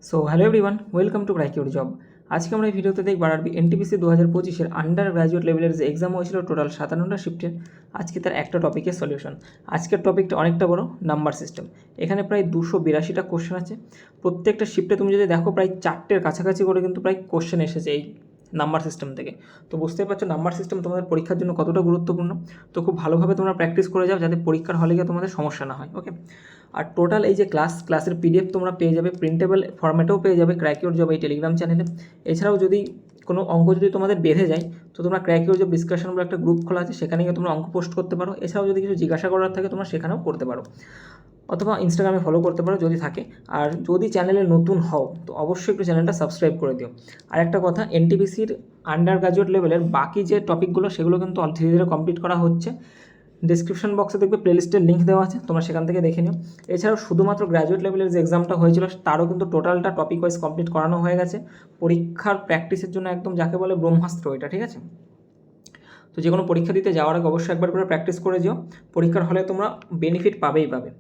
So hello everyone, welcome to crack your job. আজকে আমরা এই ভিডিওতে দেখব আরবি এনটিপিসি 2025-এর আন্ডার গ্র্যাজুয়েট লেভেলের যে এক্সাম হয়েছিল টোটাল 57টা শিফটের। আজকে তার একটা টপিকের সলিউশন। আজকের টপিকটা অনেকটা বড়, নাম্বার সিস্টেম। এখানে প্রায় 282টা কোশ্চেন আছে। প্রত্যেকটা শিফটে তুমি যদি দেখো প্রায় 4টের কাছাকাছি করে কিন্তু প্রায় কোশ্চেন এসেছে এই নাম্বার সিস্টেম থেকে। তো বুঝতেই পারছো নাম্বার সিস্টেম তোমাদের পরীক্ষার জন্য কতটা গুরুত্বপূর্ণ। তো খুব ভালোভাবে তোমরা প্র্যাকটিস করে যাও যাতে পরীক্ষার হলে গিয়ে তোমাদের সমস্যা না হয়। ওকে, আর টোটাল এই যে ক্লাসের পিডিএফ তোমরা পেয়ে যাবে, প্রিন্টেবল ফরম্যাটেও পেয়ে যাবে ক্র্যাক ইউর জব এই টেলিগ্রাম চ্যানেলে। এছাড়াও যদি কোনো অঙ্ক যদি তোমাদের বেঁধে যায় তো তোমরা ক্র্যাক ইউর জব ডিসকাশন বলে একটা গ্রুপ খোলা আছে, সেখানে গিয়ে তোমরা অঙ্ক পোস্ট করতে পারো। এছাড়াও যদি কিছু জিজ্ঞাসা করার থাকে তোমরা সেখানেও করতে পারো, অথবা ইনস্টাগ্রামে ফলো করতে পারো যদি থাকে। আর যদি চ্যানেলে নতুন হও তো অবশ্যই একটু চ্যানেলটা সাবস্ক্রাইব করে দিও। আর একটা কথা, এনটিপিসির আন্ডার গ্র্যাজুয়েট লেভেলের বাকি যে টপিকগুলো সেগুলো কিন্তু ধীরে ধীরে কমপ্লিট করা হচ্ছে। ডিসক্রিপশন বক্সে দেখবে প্লেলিস্টের লিঙ্ক দেওয়া আছে, তোমরা সেখান থেকে দেখে নিও। এছাড়াও শুধুমাত্র গ্র্যাজুয়েট লেভেলের যে এক্সামটা হয়েছিল তারও কিন্তু টোটালটা টপিক ওয়াইজ কমপ্লিট করানো হয়ে গেছে। পরীক্ষার প্র্যাকটিসের জন্য একদম যাকে বলে ব্রহ্মাস্ত্র এটা, ঠিক আছে? তো যে কোনো পরীক্ষা দিতে যাওয়ার আগে অবশ্যই একবার করে প্র্যাকটিস করে যেও, পরীক্ষার হলে তোমরা বেনিফিট পাবেই পাবে।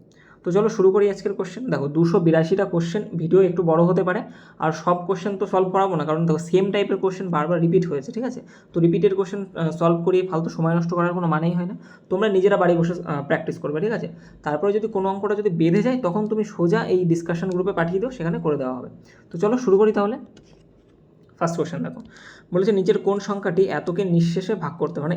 তো চলো শুরু করি আজকের কোশ্চেন। দেখো 282টা কোশ্চেন, ভিডিও একটু বড় হতে পারে, আর সব কোশ্চেন তো সলভ করাবো না, কারণ দেখো সেম টাইপের কোশ্চেন বারবার রিপিট হয়েছে, ঠিক আছে? তো রিপিটেড কোশ্চেন সলভ করিয়ে ফালতু সময় নষ্ট করার কোনো মানেই হয় না। তোমরা নিজেরা বাড়ি বসে প্র্যাকটিস করবে, ঠিক আছে? তারপরে যদি কোনো অঙ্কটা যদি বেঁধে যায় তখন তুমি সোজা এই ডিসকাশন গ্রুপে পাঠিয়ে দিও, সেখানে করে দেওয়া হবে। তো চলো শুরু করি তাহলে। ফার্স্ট কোশ্চেন দেখো, বলেছে নিচের কোন সংখ্যাটি এতকে নিঃশেষে ভাগ করতে, মানে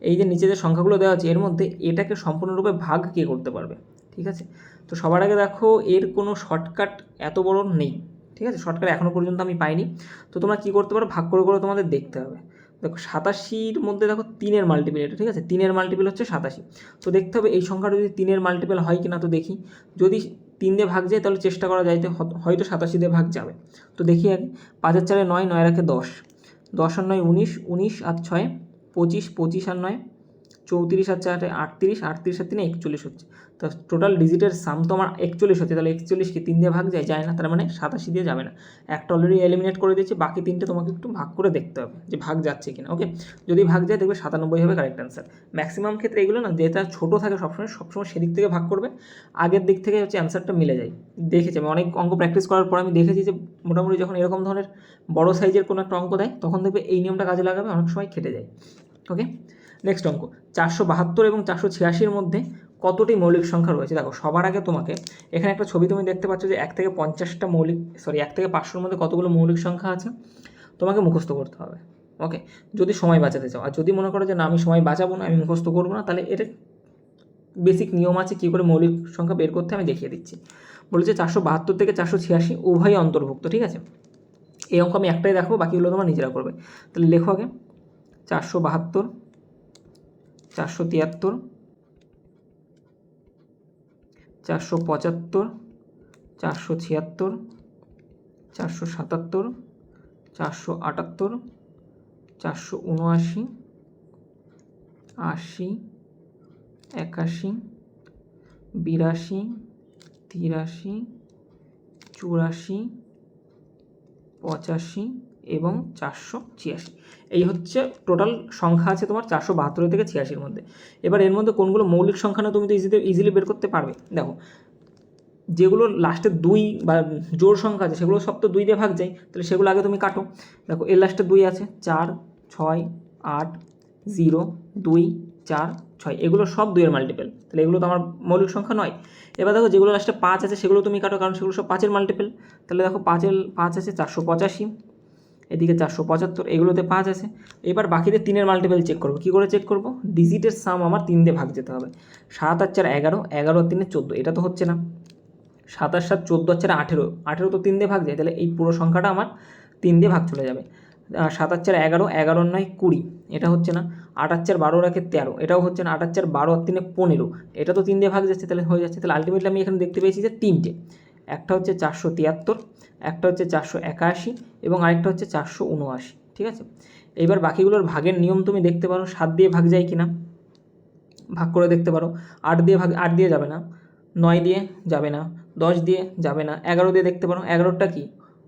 এই যে নিচে যে সংখ্যাগুলো দেওয়া আছে এর মধ্যে এটাকে সম্পূর্ণরূপে ভাগ কে করতে পারবে, ঠিক আছে? তো সবার আগে দেখো এর কোনো শর্টকাট এত বড় নেই, ঠিক আছে? শর্টকাট এখনও পর্যন্ত আমি পাইনি। তো তোমরা কী করতে পারো, ভাগ করে করে তোমাদের দেখতে হবে। দেখো 87-র মধ্যে দেখো 3-এর মাল্টিপল এটা, ঠিক আছে? 3-এর মাল্টিপল হচ্ছে 87। তো দেখতে হবে এই সংখ্যাটা যদি 3-এর মাল্টিপল হয় কিনা। তো দেখি, যদি 3 দিয়ে ভাগ যায় তাহলে চেষ্টা করা যায় হয়তো 87 দিয়ে ভাগ যাবে। তো দেখি আগে, 5 আর 4 9, 9 আর 10, 10 আর 9 19, 19 আর 6 25, 25 আর 9 34 আর 4 38, 38 আর 3 41 হচ্ছে। তো টোটাল ডিজিটের সাম তো আমার 41 হচ্ছে, তাহলে 41 কি 3 দিয়ে ভাগ যায় না, তার মানে 87 দিয়ে যাবে না। একটা অলরেডি এলিমিনেট করে দিয়েছি, বাকি 3টে তোমাকে একটু ভাগ করে দেখতে হবে যে ভাগ যাচ্ছে কিনা। ওকে, যদি ভাগ যায় দেখবে 97 হবে কারেক্ট অ্যান্সার। ম্যাক্সিমাম ক্ষেত্রে এগুলো না, যেটা ছোটো থাকে সবসময় সেদিক থেকে ভাগ করবে, আগের দিক থেকে হচ্ছে অ্যান্সারটা মিলে যায়। দেখেছি আমি অনেক অঙ্ক প্র্যাকটিস করার পর, আমি দেখেছি যে মোটামুটি যখন এরকম ধরনের বড় সাইজের কোনো একটা অঙ্ক দেয় তখন দেখবে এই নিয়মটা কাজে লাগাবে, অনেক সময় খেটে যায়। ওকে, নেক্সট অঙ্ক, 472 এবং 486-এর মধ্যে কতটি মৌলিক সংখ্যা রয়েছে? দেখো সবার আগে তোমাকে এখানে একটা ছবি তুমি দেখতে পাচ্ছ যে 1 থেকে 50টা এক থেকে 500-র মধ্যে কতগুলো মৌলিক সংখ্যা আছে তোমাকে মুখস্থ করতে হবে। ওকে, যদি সময় বাঁচাতে চাও। আর যদি মনে করো যে না আমি সময় বাঁচাবো না, আমি মুখস্থ করবো না, তাহলে এটা বেসিক নিয়ম আছে কী করে মৌলিক সংখ্যা বের করতে, আমি দেখিয়ে দিচ্ছি। বলেছে 472 থেকে 486 উভয়ই অন্তর্ভুক্ত, ঠিক আছে? এই অঙ্ক আমি একটাই দেখাবো, বাকিগুলো তোমরা নিজেরা করবে। তাহলে লেখো আগে 472, 473, 475, 476, 477, 478, 479, 80, 81, 82, 83, 84, 85 এবং 486। এই হচ্ছে টোটাল সংখ্যা আছে তোমার 472 থেকে 86-এর মধ্যে। এবার এর মধ্যে কোনগুলো মৌলিক সংখ্যা না তুমি তো ইজিলি বের করতে পারবে। দেখো যেগুলো লাস্টে 2 বা জোড় সংখ্যা আছে সেগুলো সব তো 2 দিয়ে ভাগ যায়, তাহলে সেগুলো আগে তুমি কাটো। দেখো এর লাস্টে 2 আছে, 4, 6, 8, 0, 2, 4, 6, এগুলো সব 2-এর মাল্টিপল, তাহলে এগুলো তো আমার মৌলিক সংখ্যা নয়। এবার দেখো যেগুলো লাস্টে 5 আছে সেগুলো তুমি কাটো, কারণ সেগুলো সব 5-এর মাল্টিপল। তাহলে দেখো 5 আছে 485, এদিকে 475, এগুলোতে 5 আছে। এবার বাকিদের 3-এর মাল্টিপল চেক করবো। কী করে চেক করবো? ডিজিটের সাম আমার 3 দিয়ে ভাগ যেতে হবে। 7 আর 4 11, 11 আর 3 14, এটা তো হচ্ছে না। 7 আর 7 14 আর 4 18, 18 তো 3 দিয়ে ভাগ যায়, তাহলে এই পুরো সংখ্যাটা আমার 3 দিয়ে ভাগ চলে যাবে। 7 আর 4 11, 11 আর 9 20, এটা হচ্ছে না। 8 আর 4 12 রাখে 13, এটাও হচ্ছে না। 8 আর 4 12 আর 3 15, এটা তো 3 দিয়ে ভাগ যাচ্ছে, তাহলে হয়ে যাচ্ছে। তাহলে আলটিমেটলি আমি এখানে দেখতে পেয়েছি যে 3টে, একটা হচ্ছে 473, একটা হচ্ছে 481 এবং আরেকটা হচ্ছে 479, ঠিক আছে? এবার বাকিগুলোর ভাগের নিয়ম তুমি দেখতে পারো, 7 দিয়ে ভাগ যায় কি না ভাগ করে দেখতে পারো। 8 দিয়ে যাবে না, 9 দিয়ে যাবে না, 10 দিয়ে যাবে না, 11 দিয়ে দেখতে পারো। 11টা কি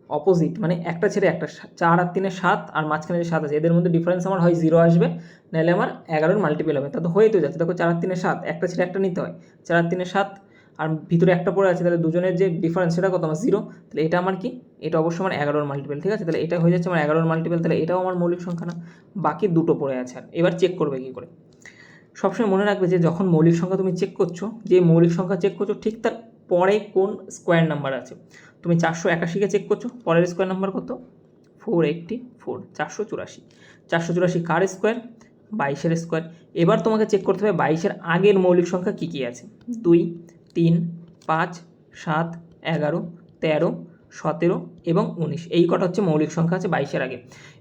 অপোজিট, মানে একটা ছেড়ে একটা, 4 আর 3 7, আর মাঝখানে যে 7 আছে এদের মধ্যে ডিফারেন্স আমার হয় 0 আসবে, নাহলে আমার 11-এর মাল্টিপল হবে। তা তো হয়েই তো যাচ্ছে। দেখো 4 আর 3 7, একটা ছেড়ে একটা নিতে হয়, 4 আর 3 7, আর ভিতরে একটা পড়ে আছে, তাহলে দুজনের যে ডিফারেন্স সেটা কত আমার 0, তাহলে এটা আমার কি, এটা অবশ্যই আমার 11 মাল্টিপল, ঠিক আছে। তাহলে এটা হয়ে যাচ্ছে আমার 11 মাল্টিপল, তাহলে এটাও আমার মৌলিক সংখ্যা না, বাকি দুটো পড়ে আছে। আর এবার চেক করবে কী করে, সবসময় মনে রাখবে যে যখন মৌলিক সংখ্যা তুমি চেক করছো, যে মৌলিক সংখ্যা চেক করছো ঠিক তার পরে কোন স্কোয়ার নাম্বার আছে। তুমি 481কে চেক করছো, পরের স্কোয়ার নাম্বার কত, 484, 484, 484 কার স্কোয়ার, 22-এর স্কোয়ার। এবার তোমাকে চেক করতে হবে 22-এর আগের মৌলিক সংখ্যা কী কী আছে, 2, 3, 5, 7, 11, 13, 17 এবং 19, এই কটা হচ্ছে মৌলিক সংখ্যা আছে 22-এর আগে।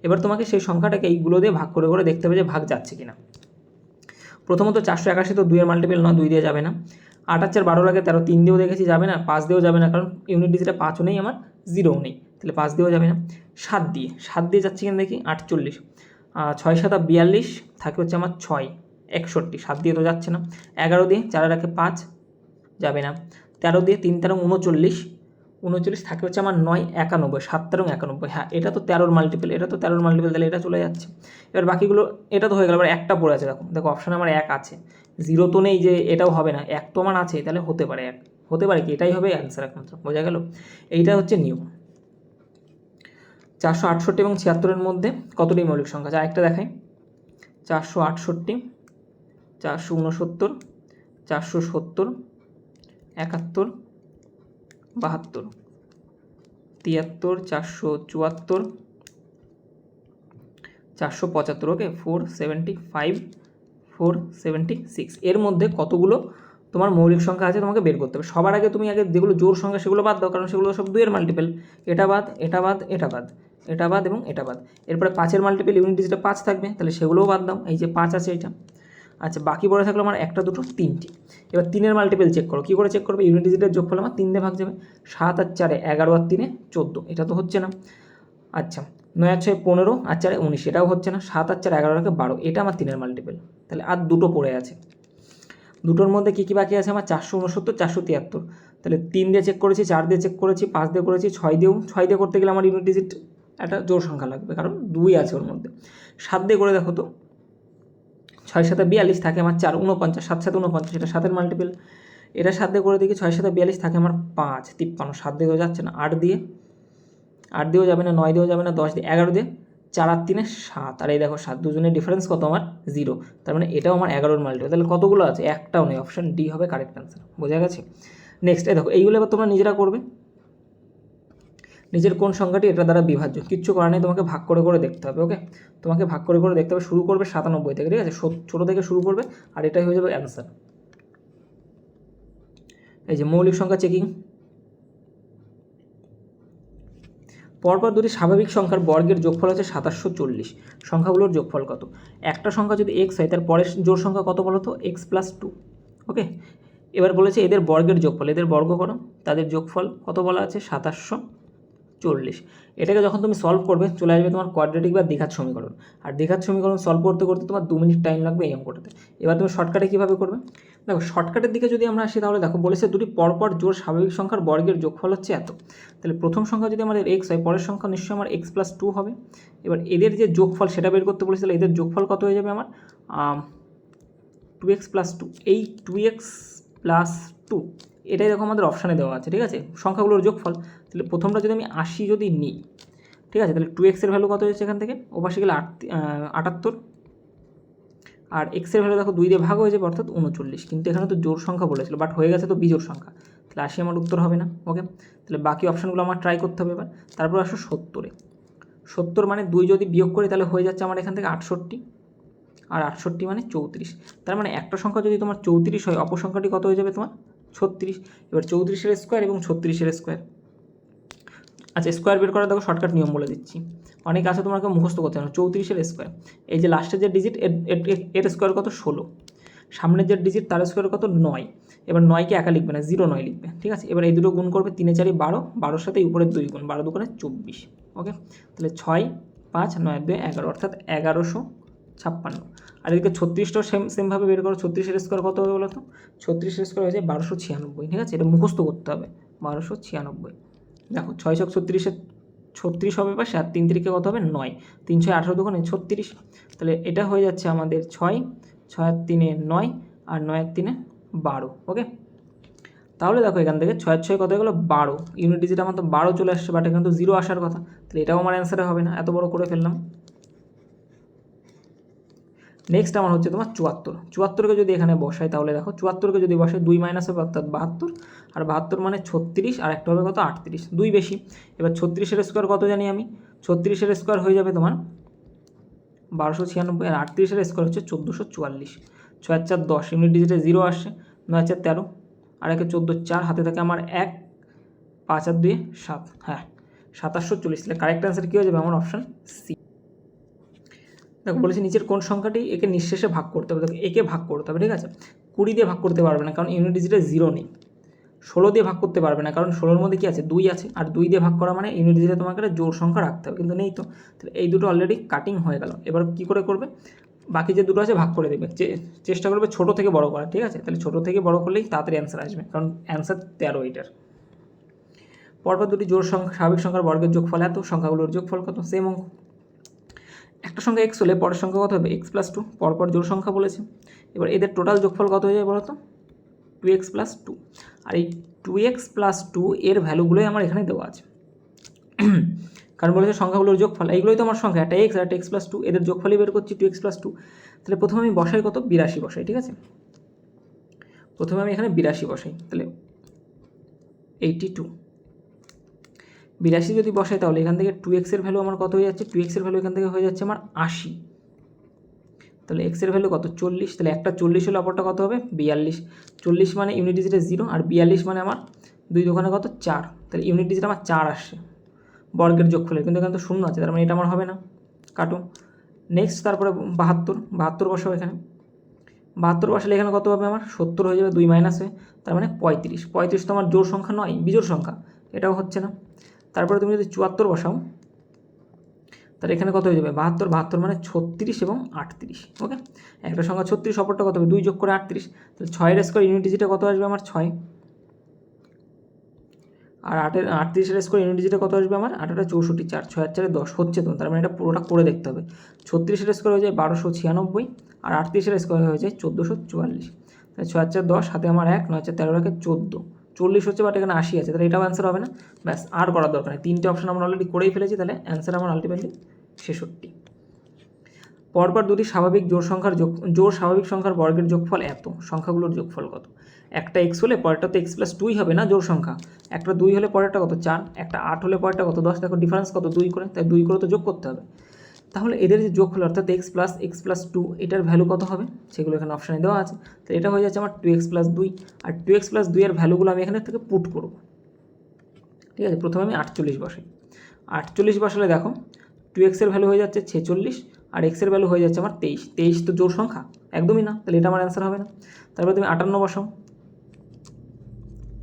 এবার তোমাকে সেই সংখ্যাটাকে এইগুলো দিয়ে ভাগ করে করে দেখতে হবে যে ভাগ যাচ্ছে কিনা। প্রথমত 481 তো 2-এর মাল্টিপল নয়, 2 দিয়ে যাবে না। 8 আর 4 12 লাগে 13, 3 দিয়েও দেখেছি যাবে না, 5 দিয়েও যাবে না, কারণ ইউনিট ডিজিটে 5ও নেই আমার, 0ও নেই, তাহলে 5 দিয়েও যাবে না। 7 দিয়ে যাচ্ছে কিনা দেখি, 48, 6 7 42 থাকে হচ্ছে আমার 6, 61, 7 দিয়ে তো যাচ্ছে না। 11 দিয়ে 4 রাখে 5, যাবে না। 13 দিয়ে 3 13 39, 39 থাকে হচ্ছে আমার 9, 91, 7 13 91, হ্যাঁ এটা তো 13-র মাল্টিপল, এটা তো 13-র মাল্টিপল, তাহলে এটা চলে যাচ্ছে। এবার বাকিগুলো, এটা তো হয়ে গেল, এবার একটা পড়ে আছে, দেখো অপশানে আমার 1 আছে, 0 তো নেই যে এটাও হবে না, 1 তো আমার আছে, তাহলে হতে পারে 1, হতে পারে কি, এটাই হবে অ্যান্সার একমাত্র, বোঝা গেল। এইটা হচ্ছে নিয়ম। 468 এবং 76-এর মধ্যে কতটি মৌলিক সংখ্যা আছে আরেকটা দেখাই, 468, 469, 470, 71, 72, 73, 474, 475, ওকে 475, 476, এর মধ্যে কতগুলো তোমার মৌলিক সংখ্যা আছে তোমাকে বের করতে হবে। সবার আগে তুমি আগে যেগুলো জোড় সংখ্যা সেগুলো বাদ দাও, কারণ সেগুলো সব 2-এর মাল্টিপল, এটা বাদ, এটা বাদ, এটা বাদ, এটা বাদ এবং এটা বাদ। এরপরে 5-এর মাল্টিপল ইউনিট ডিজিটে 5 থাকবে, তাহলে সেগুলোও বাদ দাও, এই যে 5 আছে এটা। আচ্ছা বাকি পড়ে থাকলো আমার একটা, দুটো, 3টি। এবার 3-এর মাল্টিপল চেক করো, কী করে চেক করবে, ইউনিট ডিজিটের যোগফল আমার 3 দিয়ে ভাগ যাবে, 7 আর 4 11 আর 3 14, এটা তো হচ্ছে না। আচ্ছা 9 আর 6 15 আর 4 19, এটাও হচ্ছে না। 7 আর 4 11 রাখে 12, এটা আমার 3-এর মাল্টিপল, তাহলে আর দুটো পড়ে আছে। দুটোর মধ্যে কী কী বাকি আছে আমার, 469, 473, তাহলে 3 দিয়ে চেক করেছি, 4 দিয়ে চেক করেছি, 5 দিয়ে করেছি, 6 দিয়ে করতে গেলে আমার ইউনিট ডিজিট একটা জোড় সংখ্যা লাগবে, কারণ 2 আছে ওর মধ্যে। 7 দিয়ে করে দেখো তো, 6 7 42 থাকে আমার 4, 49, 7 7 49, এটা 7-এর মাল্টিপল। এটা 7 দিয়ে করে দেখি, 6 7 42 থাকে আমার 5, 53, 7 দিয়ে তো যাচ্ছে না, 8 দিয়েও যাবে না, 9 দিয়েও যাবে না, 10 দিয়ে, 11 দিয়ে, 4 আর 3 7, আর এই দেখো 7, দুজনের ডিফারেন্স কত আমার 0, তার মানে এটাও আমার 11-এর মাল্টিপল। তাহলে কতগুলো আছে, একটাও নেই, অপশান ডি হবে কারেক্ট অ্যান্সার, বোঝা গেছে। নেক্সট এই দেখো, এইগুলো এবার তোমরা নিজেরা করবে, নিজের কোন সংখ্যাটি এটা দ্বারা বিভাজ্য, কিচ্ছু করার নেই, তোমাকে ভাগ করে করে দেখতে হবে। ওকে, তোমাকে ভাগ করে করে দেখতে হবে, শুরু করবে 97 থেকে, ঠিক আছে, ছোটো থেকে শুরু করবে, আর এটাই হয়ে যাবে অ্যান্সার। এই যে মৌলিক সংখ্যা চেকিং, পরপর দুটি স্বাভাবিক সংখ্যার বর্গের যোগফল হচ্ছে 2740, সংখ্যাগুলোর যোগফল কত। একটা সংখ্যা যদি এক্স হয় তার পরের জোড় সংখ্যা কত বলো তো, x+2, ওকে। এবার বলেছে এদের বর্গের যোগফল, এদের বর্গ করো, তাদের যোগফল কত বলা আছে, 2740। এটাকে যখন তুমি সলভ করবে চলে আসবে তোমার কোয়াড্রেটিক বা দ্বিঘাত সমীকরণ, আর দ্বিঘাত সমীকরণ সলভ করতে করতে তোমার 2 মিনিট টাইম লাগবে এই অঙ্কটাতে। এবার তুমি শর্টকাটে কীভাবে করবে, দেখো শর্টকাটের দিকে যদি আমরা আসি তাহলে দেখো বলেছে দুটি পরপর জোড় স্বাভাবিক সংখ্যার বর্গের যোগফল হচ্ছে এত, তাহলে প্রথম সংখ্যা যদি আমাদের এক্স হয় পরের সংখ্যা নিশ্চয়ই আমার x+2 হবে। এবার এদের যে যোগফল সেটা বের করতে বলেছে, তাহলে এদের যোগফল কত হয়ে যাবে আমার 2x+2, এই 2x+2 এটাই দেখো আমাদের অপশানে দেওয়া আছে, ঠিক আছে, সংখ্যাগুলোর যোগফল। তাহলে প্রথমটা যদি আমি 80 যদি নিই, ঠিক আছে, তাহলে 2x-এর ভ্যালু কত হয়েছে এখান থেকে, ওপাশে গেলে 78, আর এক্সের ভ্যালু দেখো 2 দিয়ে ভাগ হয়ে যাবে অর্থাৎ 39, কিন্তু এখানে তো জোড় সংখ্যা বলেছিল, বাট হয়ে গেছে তো বিজোড় সংখ্যা, তাহলে 80 আমার উত্তর হবে না। ওকে, তাহলে বাকি অপশানগুলো আমার ট্রাই করতে হবে এবার। তারপর আসো 70-এ, 70 মানে 2 যদি বিয়োগ করি তাহলে হয়ে যাচ্ছে আমার এখান থেকে 68, আর 68 মানে 34, তার মানে একটা সংখ্যা যদি তোমার 34 হয় অপর সংখ্যাটি কত হয়ে যাবে তোমার 36। এবার 34-এর স্কোয়ার এবং 36-এর স্কোয়ার, আচ্ছা স্কোয়ার বের করা দেখো শর্টকাট নিয়ম বলে দিচ্ছি, অনেক আছে তোমাকে মুখস্থ করতে হবে না। 34-এর স্কোয়ার, এই যে লাস্টের যে ডিজিট এর স্কোয়ার কত 16, সামনের যে ডিজিট তার স্কোয়ার কত 9, এবার 9কে একা লিখবে না 09 লিখবে, ঠিক আছে। এবার এই দুটো গুণ করবে, 3 4 12, 12-র সাথে উপরের 2 গুণ, 12 2 24, ওকে। তাহলে 6 5 9 2 11 অর্থাৎ 1156। আর এদিকে 36টাও সেমভাবে বের করো, 36-এর স্কোয়ার কত হবে বলো তো, 36-এর স্কোয়ার হয়ে যায় 1296, ঠিক আছে, এটা মুখস্থ করতে হবে 1296। দেখো 6 6 36-এ 36 হবে পাশে, আর 3 3-কে কত হবে 9, 3 6 18 2 36, তাহলে এটা হয়ে যাচ্ছে আমাদের 6 6 আর 3-এ 9 আর 9 আর 3-এ 12, ওকে। তাহলে দেখো এখান থেকে 6 কত হয়ে গেলো 12, ইউনিট ডিজিট আমার তো 12 চলে আসছে, বাট এখানে তো 0 আসার কথা, তাহলে এটাও আমার অ্যান্সারে হবে না, এত বড় করে ফেললাম। নেক্সট আমার হচ্ছে তোমার 74কে যদি এখানে বসাই তাহলে দেখো 74কে যদি বসাই 2 মাইনাস হবে অর্থাৎ 72, আর 72 মানে 36, আর একটা হবে কত 38, 2 বেশি। এবার 36-এর স্কোয়ার কত জানি আমি, 36-এর স্কোয়ার হয়ে যাবে তোমার 1296, আর 38-এর স্কোয়ার হচ্ছে 1444, 6 আর 4 10, ইউনিট ডিজিটে 0 আসছে, 9 আর 4 13, আর 1 14, 4 হাতে থাকে আমার 1, 5 আর 2 7, হ্যাঁ 2740, তাহলে কারেক্ট অ্যান্সার কী হয়ে যাবে আমার অপশান সি। দেখো বলেছি নিচের কোন সংখ্যাটি একে নিঃশেষে ভাগ করতে হবে, দেখো একে ভাগ করতে হবে, ঠিক আছে। 20 দিয়ে ভাগ করতে পারবে না কারণ ইউনিট ডিজিটে 0 নেই। 16 দিয়ে ভাগ করতে পারবে না কারণ 16-র মধ্যে কী আছে 2 আছে, আর 2 দিয়ে ভাগ করা মানে ইউনিট ডিজিটে তোমাকে একটা জোড় সংখ্যা রাখতে হবে, কিন্তু নেই তো, তাহলে এই দুটো অলরেডি কাটিং হয়ে গেল। এবার কী করে করবে, বাকি যে দুটো আছে ভাগ করে দেবে, চেষ্টা করবে ছোটো থেকে বড় করা, ঠিক আছে। তাহলে ছোটো থেকে বড় করলেই তাড়াতাড়ি অ্যান্সার আসবে, কারণ অ্যান্সার 13 এটার। পরপর দুটি জোড় সংখ্যা স্বাভাবিক সংখ্যার বর্গের যোগফল এত, সংখ্যাগুলোর যোগফল কত, সেম অঙ্ক। একটা সংখ্যা এক্স হলে পরের সংখ্যা কত হবে x+2, পরপর জোড় সংখ্যা বলেছে। এবার এদের টোটাল যোগফল কত হয়ে যায় বলো তো, 2x+2, আর এই 2x+2 এর ভ্যালুগুলোই আমার এখানে দেওয়া আছে, কারণ বলেছে সংখ্যাগুলোর যোগফল, এইগুলোই তো আমার সংখ্যা, একটা x আর একটা x+2, এদের যোগফলই বের করছি 2x+2। তাহলে প্রথমে আমি বসাই কত 82 বসাই, ঠিক আছে। প্রথমে আমি এখানে 82 বসাই, তাহলে 82 যদি বসাই তাহলে এখান থেকে 2x এর ভ্যালু আমার কত হয়ে যাচ্ছে, 2x এর ভ্যালু এখান থেকে হয়ে যাচ্ছে আমার 80, তাহলে x এর ভ্যালু কত 40, তাহলে একটা 40 হলে অপরটা কত হবে 42, 40 মানে ইউনিট ডিজিটে 0, আর 42 মানে আমার 2 দোকানে কত 4, তাহলে ইউনিট ডিজিট আমার 4 আসছে বর্গের যোগফলের, কিন্তু এখানে তো শূন্য আছে, তার মানে এটা আমার হবে না, কাটো। নেক্সট তারপরে 72 বসাবো এখানে, 72 বসালে এখানে কত হবে আমার 70 হয়ে যাবে, 2 মাইনাস হয়ে, তার মানে 35 তো আমার জোড় সংখ্যা নয়, বিজোড় সংখ্যা, এটাও হচ্ছে না। তারপরে তুমি যদি 74 বসাও তাহলে এখানে কত হয়ে যাবে 72 মানে 36 এবং 38, ওকে। একটা সংখ্যা 36, অপরটা কত হবে 2 যোগ করে 38, তাহলে 6-এর স্কোয়ার ইউনিট ডিজিটে কত আসবে আমার 6, আর 38-এর স্কোয়ার ইউনিট ডিজিটে কত আসবে আমার 8 64, 4 6 আর 4 10 হচ্ছে তো, তার মানে এটা পুরোটা করে দেখতে হবে। 36-এর স্কোয়ার হয়ে যায় 1296, আর 38-এর স্কোয়ার হয়ে যায় 1444, তাহলে 6 আর 4 10, হাতে আমার 1, 9 4 13 রাখে 14, 40 হচ্ছে, বাট এখানে 80 আছে, তাহলে এটাও অ্যান্সার হবে না। ব্যাস আর করার দরকার নেই, 3টে অপশন আমরা অলরেডি করেই ফেলেছি, তাহলে অ্যান্সার আমার আলটিমেটলি 66। পরপর দুটি স্বাভাবিক জোড় স্বাভাবিক সংখ্যার বর্গের যোগফল এত, সংখ্যাগুলোর যোগফল কত। একটা x হলে পরেরটা তো x+2 হবে না জোড় সংখ্যা, একটা 2 হলে পরেরটা কত 4, একটা 8 হলে পরেরটা কত 10, দেখো ডিফারেন্স কত 2 করে, তাই 2 করে তো যোগ করতে হবে। তাহলে এদের যে যোগফল অর্থাৎ x+2 এটার ভ্যালু কত হবে, সেগুলো এখানে অপশানে দেওয়া আছে, তো এটা হয়ে যাচ্ছে আমার 2x+2, আর 2x+2 এর ভ্যালুগুলো আমি এখানে থেকে পুট করব, ঠিক আছে। প্রথমে আমি 48 বসাই, 48 বসালে দেখো 2x এর ভ্যালু হয়ে যাচ্ছে 46, আর x এর ভ্যালু হয়ে যাচ্ছে আমার 23 তো জোড় সংখ্যা একদমই না, তাহলে এটা আমার অ্যান্সার হবে না। তারপরে তুমি 58 বসাও,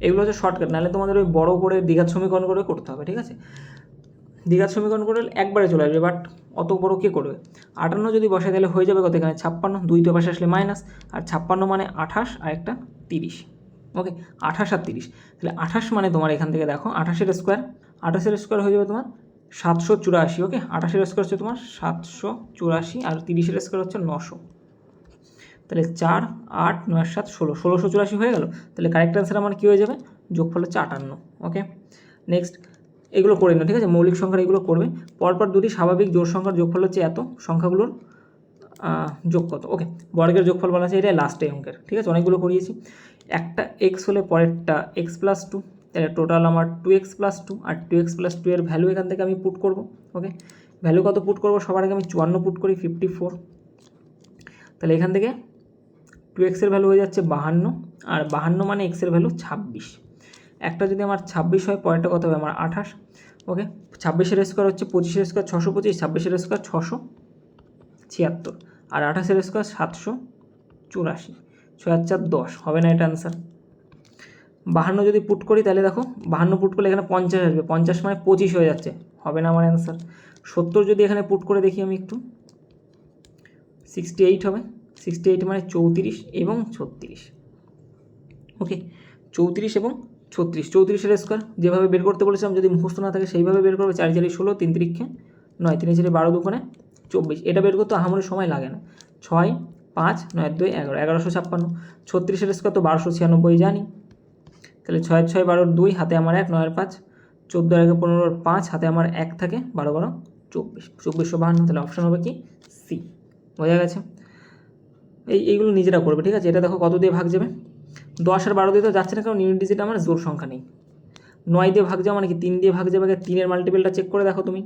এগুলো হচ্ছে শর্টকাট, নাহলে তোমাদের ওই বড় করে দ্বিঘাত সমীকরণ করে করতে হবে, ঠিক আছে। দ্বিঘাত সমীকরণ করে একবারে চলে আসবে, বাট অত বড় কে করবে। 58 যদি বসাই তাহলে হয়ে যাবে কত এখানে 56, 2 তো পাশে আসলে মাইনাস, আর 56 মানে 28 আর একটা 30, ওকে 28 আর 30, তাহলে 28 মানে তোমার এখান থেকে দেখো 28-এর স্কোয়ার হয়ে যাবে তোমার 784, ওকে। 28-এর স্কোয়ার হচ্ছে তোমার 784, আর 30-এর স্কোয়ার হচ্ছে 900, তাহলে 4 8 9 7 16, 1684 হয়ে গেল। তাহলে কারেক্ট অ্যান্সার আমার কী হয়ে যাবে, যোগফল হচ্ছে 58, ওকে। নেক্সট এগুলো করে নাও, ঠিক আছে, মৌলিক সংখ্যার এগুলো করবে। পরপর দুটি স্বাভাবিক জোড় সংখ্যার যোগফল হচ্ছে এত, সংখ্যাগুলোর যোগ কত, ওকে। বর্গের যোগফল বলা আছে, এটা লাস্টে অঙ্কের, ঠিক আছে, অনেকগুলো করিয়েছি। একটা x হলে পরেরটা x+2, তাহলে টোটাল আমার 2x+2, আর 2x+2 এর ভ্যালু এখান থেকে আমি পুট করব, ওকে। ভ্যালু কত পুট করব, সবার আগে আমি 54 পুট করি, 54, তাহলে এখান থেকে 2x এর ভ্যালু হয়ে যাচ্ছে 52, আর 52 মানে x এর ভ্যালু 26, একটা যদি আমার 26 হয় পরেরটা কত হবে আমার 28, ওকে। 26-এর স্কোয়ার হচ্ছে 25-এর স্কোয়ার 625, 26-এর স্কোয়ার 676, আর 28-এর স্কোয়ার 784, 6 আর 4 10 হবে না, এটা অ্যান্সার। 52 যদি পুট করি তাহলে দেখো 52 পুট করলে এখানে 50 আসবে, 50 মানে 25 হয়ে যাচ্ছে, হবে না আমার অ্যান্সার। 70 যদি এখানে পুট করে দেখি আমি একটু, 68 হবে, 68 মানে 34 এবং 36, ওকে। 34 এবং 36, 34-এর স্কোয়ার যেভাবে বের করতে বলেছিলাম, যদি মুখস্থ না থাকে সেইভাবে বের করবে, 4 4 16, 3 3 9, 3 4 12 2 24, এটা বের করতে আহামরি সময় লাগে না। 6 5 9 2 11, 1156, 36-এর স্কোয়ার তো 1296 জানি, তাহলে 6 6 12 2, হাতে আমার 1, 9 5, 14 আগে 15 5, হাতে আমার 1 থাকে, 12 12 24, 2452। তাহলে অপশান হবে কি সি। বোঝা গেছে? এইগুলো নিজেরা করবে, ঠিক আছে? এটা দেখো কত দিয়ে ভাগ যাবে, 10 আর 12 দিয়ে তো যাচ্ছে না, কারণ ইউনিট ডিজিট আমার জোড় সংখ্যা নেই। 9 দিয়ে ভাগ যাওয়া মানে কি 3 দিয়ে ভাগ যাবে, 3-এর মাল্টিপেলটা চেক করে দেখো, তুমি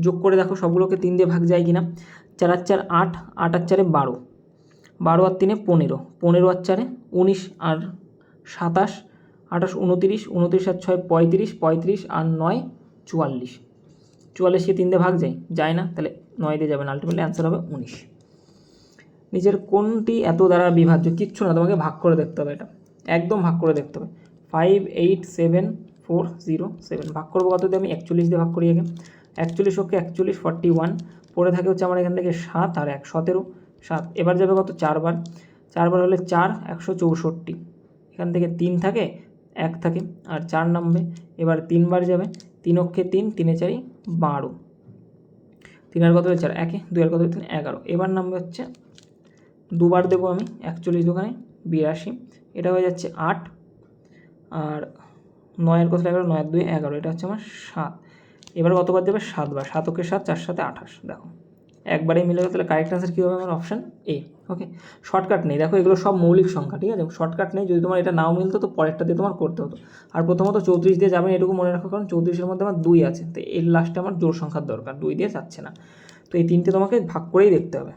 যোগ করে দেখো সবগুলোকে 3 দিয়ে ভাগ যায় কিনা। 4 আর 4 8, 8 আর 4 12, 12 আর 3 15, 15 আর 4 19 আর 27, 28 29, 29 আর 6 35, 35 আর 9 44, 44কে 3 দিয়ে ভাগ যায় না, তাহলে 9 দিয়ে যাবে না, আলটিমেটলি অ্যান্সার হবে 19। নিচের কোনটি এত দ্বারা বিভাজ্য? কিচ্ছু না, তোমাকে ভাগ করে দেখতে হবে, এটা একদম ভাগ করে দেখতে হবে। 5 8 7 4 0 7 ভাগ করবো কত দিয়ে? আমি 41 দিয়ে ভাগ করি আগে। 41 ওকে 41 41, পড়ে থাকে হচ্ছে আমার এখান থেকে 7 আর 1 17, 7 এবার যাবে কত? 4 বার, 4 বার হলে 4 164, এখান থেকে 3 থাকে 1 থাকে আর 4 নামবে, এবার 3 বার যাবে, 3 অক্ষে 3, 3 4 12, 3 আর কত হলে 4 1, 2 আর কত 3 11, এবার নামবে হচ্ছে দুবার দেবো আমি, 41 দোকানে 82, এটা হয়ে যাচ্ছে 8 আর 9 এর কত 11, 9 আর 2 11, এটা হচ্ছে আমার 7, এবার কতবার দেবে? 7 বার, 7 ওকে 7, 4 7 28, দেখো একবারেই মিলে গেল। তাহলে কারেক্ট আনসার কী হবে আমার? Option A. ওকে, শর্টকাট নেই, দেখো এগুলো সব মৌলিক সংখ্যা, ঠিক আছে? শর্টকাট নেই, যদি তোমার এটা নাও মিলতো তো পরেরটা দিয়ে তোমার করতে হতো। আর প্রথমত 34 দিয়ে যাবে এটুকু মনে রাখো, কারণ 34-এর মধ্যে আমার 2 আছে, তো এর লাস্টে আমার জোড় সংখ্যার দরকার, 2 দিয়ে যাচ্ছে না, তো এই 3টে তোমাকে ভাগ করেই দেখতে হবে।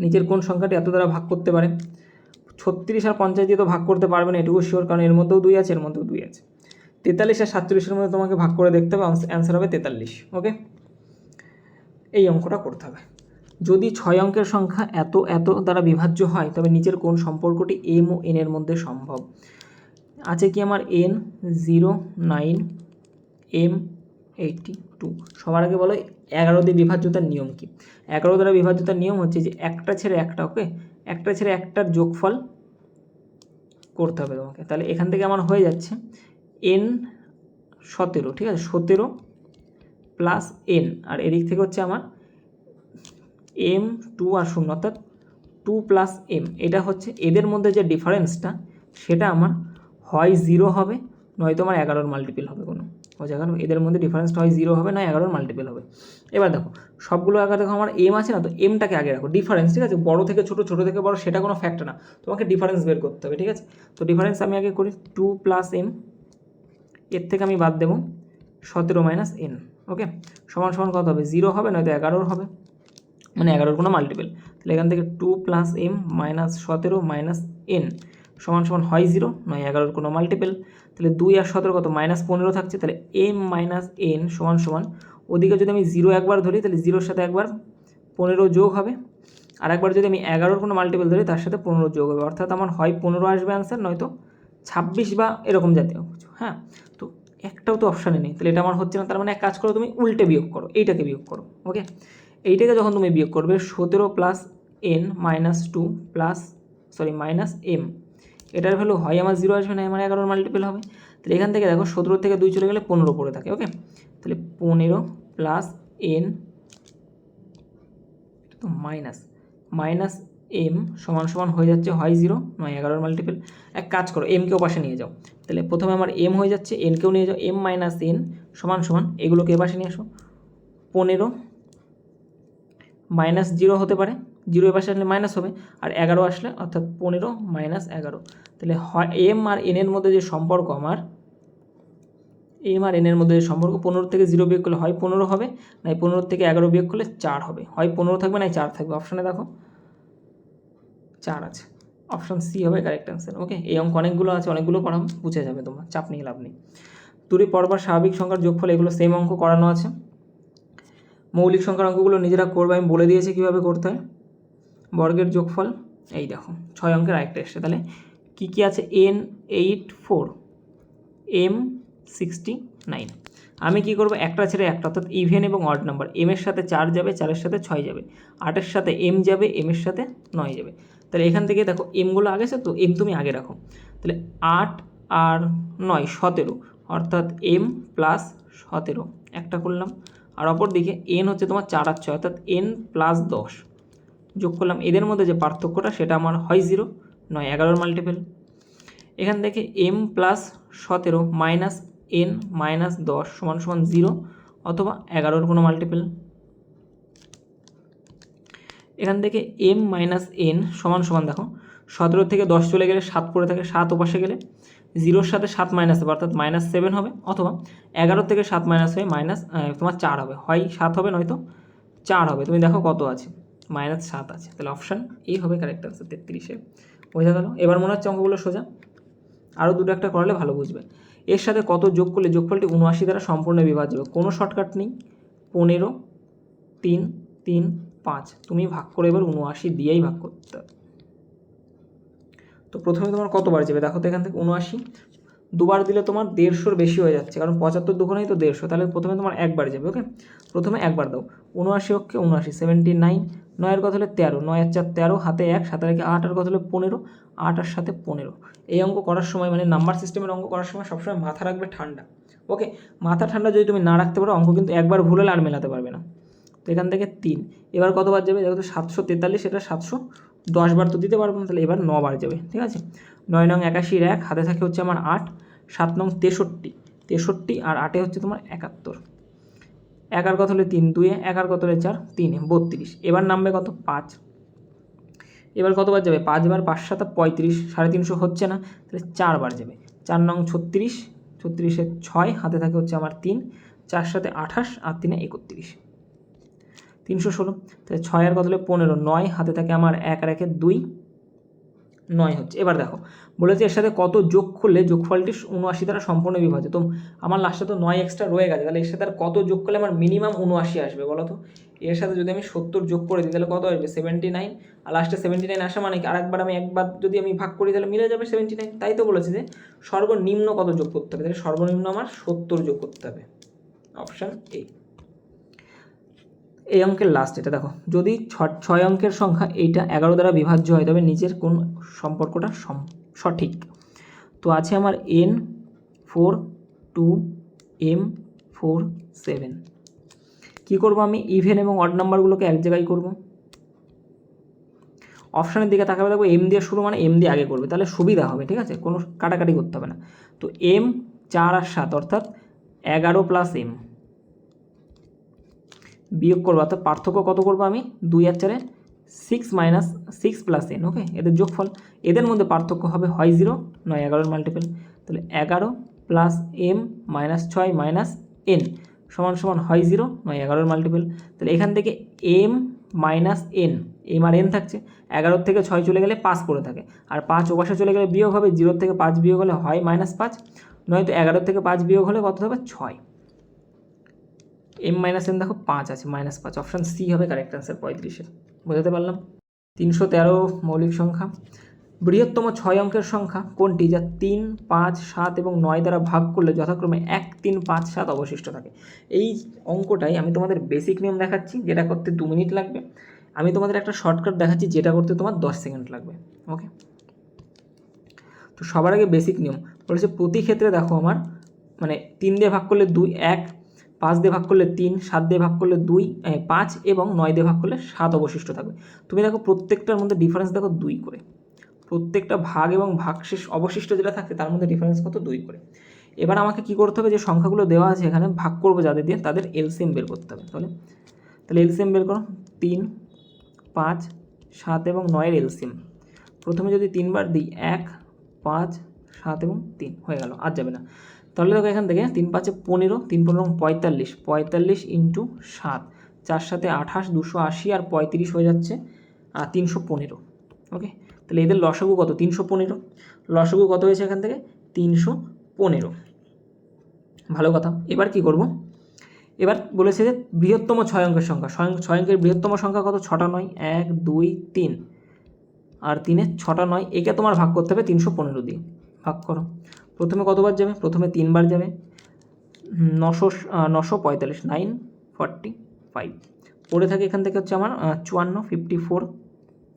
নিচের কোন সংখ্যাটি এত দ্বারা ভাগ করতে পারে? 36 আর 50 দিয়ে তো ভাগ করতে পারবে না, এটুকু শিওর, কারণ এর মধ্যেও 2 আছে, এর মধ্যেও 2 আছে। 43 আর 47-এর মধ্যে তোমাকে ভাগ করে দেখতে হবে, অ্যান্সার হবে 43। ওকে, এই অঙ্কটা করতে হবে। যদি 6 অঙ্কের সংখ্যা এত এত দ্বারা বিভাজ্য হয়, তবে নিচের কোন সম্পর্কটি এম ও এন এর মধ্যে সম্ভব? আছে কি আমার n 0 9 m 82। সবার আগে বলো 11 দিয়ে বিভাজ্যতার নিয়ম কি? 11 দ্বারা বিভাজ্যতার নিয়ম হচ্ছে যে একটা ছেড়ে একটা, ওকে, একটা ছেড়ে একটার যোগফল করতে হবে তোমাকে। তাহলে এখান থেকে আমার হয়ে যাচ্ছে n 17, ঠিক আছে, 17 প্লাস n, আর এদিক থেকে হচ্ছে আমার m 2 আর 0, অর্থাৎ 2 প্লাস m। এটা হচ্ছে এদের মধ্যে যে ডিফারেন্সটা, সেটা আমার হয় 0 হবে, নয়তো আমার 11-র মাল্টিপল হবে কোনো। বোঝা গেল? এদের মধ্যে ডিফারেন্সটা হয় 0 হবে, নয় 11-র মাল্টিপল হবে। এবার দেখো সবগুলো আগে দেখো আমার m আছে না, তো mটাকে আগে রাখো, ডিফারেন্স, ঠিক আছে? বড় থেকে ছোট, ছোট থেকে বড় সেটা কোনো ফ্যাক্ট না, তোমাকে ডিফারেন্স বের করতে হবে, ঠিক আছে? তো ডিফারেন্স আমি আগে করি, 2 প্লাস m, এর থেকে আমি বাদ দেবো 17 মাইনাস n, ওকে, সমান সমান কত হবে? 0 হবে, নয়তো 11-র হবে, মানে 11-র কোনো মাল্টিপল। তাহলে এখান থেকে 2 plus m minus 17 minus n সমান সমান হয় 0, নয় 11-র কোনো মাল্টিপল। তাহলে 2 আর 17 কত? মাইনাস 15 থাকছে, তাহলে m মাইনাস n সমান সমান, ওদিকে যদি আমি 0 একবার ধরি, তাহলে 0-র সাথে একবার 15 যোগ হবে, আর একবার যদি আমি 11-র কোনো মাল্টিপল ধরি, তার সাথে 15 যোগ হবে, অর্থাৎ আমার হয় 15 আসবে অ্যান্সার, নয়তো 26 বা এরকম জাতীয় কিছু। হ্যাঁ, তো একটাও তো অপশানে নেই, তাহলে এটা আমার হচ্ছে না। তার মানে এক কাজ করো, তুমি উল্টে বিয়োগ করো, এইটাকে বিয়োগ করো। ওকে, এইটাকে যখন তুমি বিয়োগ করবে, 17 plus n minus 2 plus minus m, এটার ভ্যালু হয় আমার 0 আসবে, না আমার 11-র মাল্টিপল হবে। তাহলে এখান থেকে দেখো 17 থেকে 2 চলে গেলে 15 পড়ে থাকে। ওকে, তাহলে 15 প্লাস n তো মাইনাস m সমান সমান হয়ে যাচ্ছে হয় 0, নয় 11-র মাল্টিপল। এক কাজ করো, mকেও পাশে নিয়ে যাও, তাহলে প্রথমে আমার m হয়ে যাচ্ছে, nকেও নিয়ে যাও, m মাইনাস n সমান সমান, এগুলোকে এ পাশে নিয়ে আসো, 15 মাইনাস 0 হতে পারে, 0 এ পাশে আসলে মাইনাস হবে, আর 11 আসলে অর্থাৎ 15 মাইনাস 11। তাহলে হয় m আর n এর মধ্যে যে সম্পর্ক, আমার m আর n এর মধ্যে যে সম্পর্ক, 15 থেকে 0 বিয়োগ করলে হয় 15 হবে, নাই 15 থেকে 11 বিয়োগ করলে 4 হবে, হয় 15 থাকবে নাই 4 থাকবে। অপশানে দেখো 4 আছে, অপশান সি হবে কারেক্ট অ্যান্সার। ওকে, এই অঙ্ক অনেকগুলো আছে, অনেকগুলো করাম, বুঝে যাবে তোমার, চাপ নিয়ে লাভ নেই। দুটি পরপর স্বাভাবিক সংখ্যার যোগফল, এগুলো সেম অঙ্ক করানো আছে। মৌলিক সংখ্যার অঙ্কগুলো নিজেরা করবে, আমি বলে দিয়েছি কীভাবে করতে হয়। বর্গের যোগফল, এই দেখো 6 অঙ্কের আরেকটা এসছে। তাহলে কী কী আছে? n 84, m 69। আমি কি করব? একটা ছেড়ে একটা, অর্থাৎ ইভেন এবং অড নাম্বার, m এর সাথে 4 যাবে, 4-এর সাথে 6 যাবে, 8-এর সাথে m যাবে, m এর সাথে 9 যাবে। তাহলে এখান থেকে দেখো mগুলো আগে আছে, তো m তুমি আগে রাখো। তাহলে 8 আর 9 17, অর্থাৎ m প্লাস 17 একটা করলাম, আর অপর দিকে n হচ্ছে তোমার 4 আর 6, অর্থাৎ n প্লাস 10 যোগ করলাম। এদের মধ্যে যে পার্থক্যটা, সেটা আমার হয় 0, নয় 11-র মাল্টিপল। এখান থেকে m plus 17 minus n minus 10 সমান সমান 0 অথবা 11-র কোনো মাল্টিপল। এখান থেকে m মাইনাস n সমান সমান দেখো 17 থেকে 10 চলে গেলে 7 পড়ে থাকে, 7 ওপাশে গেলে 0-র সাথে 7 মাইনাস হবে অর্থাৎ -7 হবে, অথবা 11 থেকে 7 মাইনাস হয়ে তোমার 4 হবে, হয় 7 হবে নয়তো 4 হবে। তুমি দেখো কত আছে, -7 আছে, তাহলে অপশান এই হবে কারেক্ট আনসার 33-এ। বোঝা গেল? এবার মনে হচ্ছে অঙ্কগুলো সোজা, আরও দুটো একটা করলে ভালো বুঝবে। এর সাথে কত যোগ করলে যোগফলটি 79 দ্বারা সম্পূর্ণ বিভাজ্য হবে? কোনো শর্টকাট নেই, 15, 3, 3, 5, তুমি ভাগ করে এবার 79 দিয়েই ভাগ করতে হবে। তো প্রথমে তোমার কতবার যাবে দেখো তো, এখান থেকে 79 দুবার দিলে তোমার 150-র বেশি হয়ে যাচ্ছে, কারণ 75 দুগুণেই তো 150, তাহলে প্রথমে তোমার একবার যাবে। ওকে, প্রথমে একবার দাও, 79 ওকে 79, 79, 9-এর কথা হলে 13, 9 আর 4 13, হাতে 1, 7 রেখে 8 আর কথা হলে 15, 8 আর 7 15। এই অঙ্ক করার সময় মানে নাম্বার সিস্টেমের অঙ্ক করার সময় সবসময় মাথা রাখবে ঠান্ডা। ওকে, মাথা ঠান্ডা যদি তুমি না রাখতে পারো অঙ্ক কিন্তু একবার ভুল হলে আর মেলাতে পারবে না। তো এখান থেকে 3, এবার কতবার যাবে যেহেতু 743, এটা 710 বার তো দিতে পারবো না, তাহলে এবার 9 বার যাবে। ঠিক আছে, 9 নং 81-র 1, হাতে থাকে হচ্ছে আমার 8, 7 নং 63, আর 8-এ হচ্ছে তোমার 71, 1 আর কত হলে 3, 2, 1 আর কত হলে 4, 3, 32। এবার নামবে কত 5, এবার কতবার যাবে 5 বার, 5 7 35, 350 হচ্ছে না, তাহলে 4 বার যাবে। 4 নং 36, 36-এ 6, হাতে থাকে হচ্ছে আমার 3, 4 7 28, আর 3 31, 316। তাহলে 6 আর কত হলে 15, 9, হাতে থাকে আমার 1 আর 1 2, 9 হচ্ছে। এবার দেখো বলেছে এর সাথে কত যোগ করলে যোগফলটি 79 দ্বারা সম্পূর্ণ বিভাজ্য। তো আমার লাস্টে তো 9 এক্সট্রা রয়ে গেছে, তাহলে এর সাথে আর কত যোগ করলে আমার মিনিমাম 79 আসবে বলো তো? এর সাথে যদি আমি 70 যোগ করে দিই তাহলে কত আসবে 79, আর লাস্টে 79 আসা মানে কি আরেকবার আমি একবার যদি আমি ভাগ করি তাহলে মিলে যাবে 79। তাই তো বলেছে যে সর্বনিম্ন কত যোগ করতে হবে, তাহলে সর্বনিম্ন আমার 70 যোগ করতে হবে, অপশান এই। এই অঙ্কের লাস্ট এটা দেখো, যদি 6 অঙ্কের সংখ্যা এইটা 11 দ্বারা বিভাজ্য হয় তবে নিচের কোন সম্পর্কটা সঠিক? তো আছে আমার n4 2 m4 7। কী করবো আমি, ইভেন এবং অড নাম্বারগুলোকে এক জায়গায় করব। অপশানের দিকে তাকাবে দেখবো এম দিয়ে শুরু মানে এম দিয়ে আগে করবে, তাহলে সুবিধা হবে। ঠিক আছে, কোনো কাটাকাটি করতে হবে না। তো m 4 আর 7 অর্থাৎ 11 প্লাস m বিয়োগ করবো, অর্থাৎ পার্থক্য কত করবো আমি 2 আর 4-এ 6 মাইনাস 6 প্লাস n। ওকে, এদের যোগফল, এদের মধ্যে পার্থক্য হবে হয় 0 নয় 11-র মাল্টিপল, তাহলে 11 plus m minus 6 minus n সমান সমান হয় 0 নয় 11-র মাল্টিপল। তাহলে এখান থেকে m মাইনাস n, m আর n থাকছে, 11 থেকে 6 চলে গেলে 5 পড়ে থাকে, আর 5 ওপাশে চলে গেলে বিয়োগ হবে, 0 থেকে 5 বিয়োগ হলে হয় -5, নয়তো 11 থেকে 5 বিয়োগ হলে কত হবে 6, m মাইনাস n দেখো 5 আছে, -5, অপশান সি হবে কারেক্ট আনসার 35-এর। বোঝাতে পারলাম? 313 মৌলিক সংখ্যা, বৃহত্তম 6 অঙ্কের সংখ্যা কোনটি যা 3, 5, 7 এবং 9 দ্বারা ভাগ করলে যথাক্রমে 1, 3, 5, 7 অবশিষ্ট থাকে? এই অঙ্কটাই আমি তোমাদের বেসিক নিয়ম দেখাচ্ছি, যেটা করতে 2 মিনিট লাগবে। আমি তোমাদের একটা শর্টকাট দেখাচ্ছি যেটা করতে তোমার 10 সেকেন্ড লাগবে। ওকে, তো সবার আগে বেসিক নিয়ম বলেছে প্রতি ক্ষেত্রে দেখো আমার মানে 3 দিয়ে ভাগ করলে 2, 1, 5 দিয়ে ভাগ করলে 3, 7 দিয়ে ভাগ করলে 2, 5 এবং 9 দিয়ে ভাগ করলে 7 অবশিষ্ট থাকবে। তুমি দেখো প্রত্যেকটার মধ্যে ডিফারেন্স দেখো 2 করে, প্রত্যেকটা ভাগ এবং ভাগশেষ অবশিষ্ট যেটা থাকে তার মধ্যে ডিফারেন্স কত 2 করে। এবার আমাকে কি করতে হবে, যে সংখ্যাগুলো দেওয়া আছে এখানে ভাগ করবো যাদের দিয়ে, তাদের এলসিএম বের করতে হবে। তাহলে এলসিএম বের করো, 3, 5, 7 এবং 9-এর এলসিএম। প্রথমে যদি 3 বার দিই 1, 5, 7 এবং 3 হয়ে গেল, আর যাবে না। তাহলে দেখো এখান থেকে 3 5 15, 3 15 45, 45 ইন্টু 7, 4 7 28, 280 আর 35 হয়ে যাচ্ছে 315। ওকে, তাহলে এদের লসাগু কত 315, লসাগু কত হয়েছে এখান থেকে 315। ভালো কথা। এবার কি করব, এবার বলেছে যে বৃহত্তম 6 অঙ্কের সংখ্যা, 6 অঙ্কের বৃহত্তম সংখ্যা কত 6টা 9, 1 2 3 আর 3-এ 6টা 9, একে তোমার ভাগ করতে হবে 315 দিয়ে, ভাগ করো। প্রথমে কতবার যাবে, প্রথমে 3 বার যাবে, 945, 945 পড়ে থাকে, এখান থেকে হচ্ছে আমার 54, 54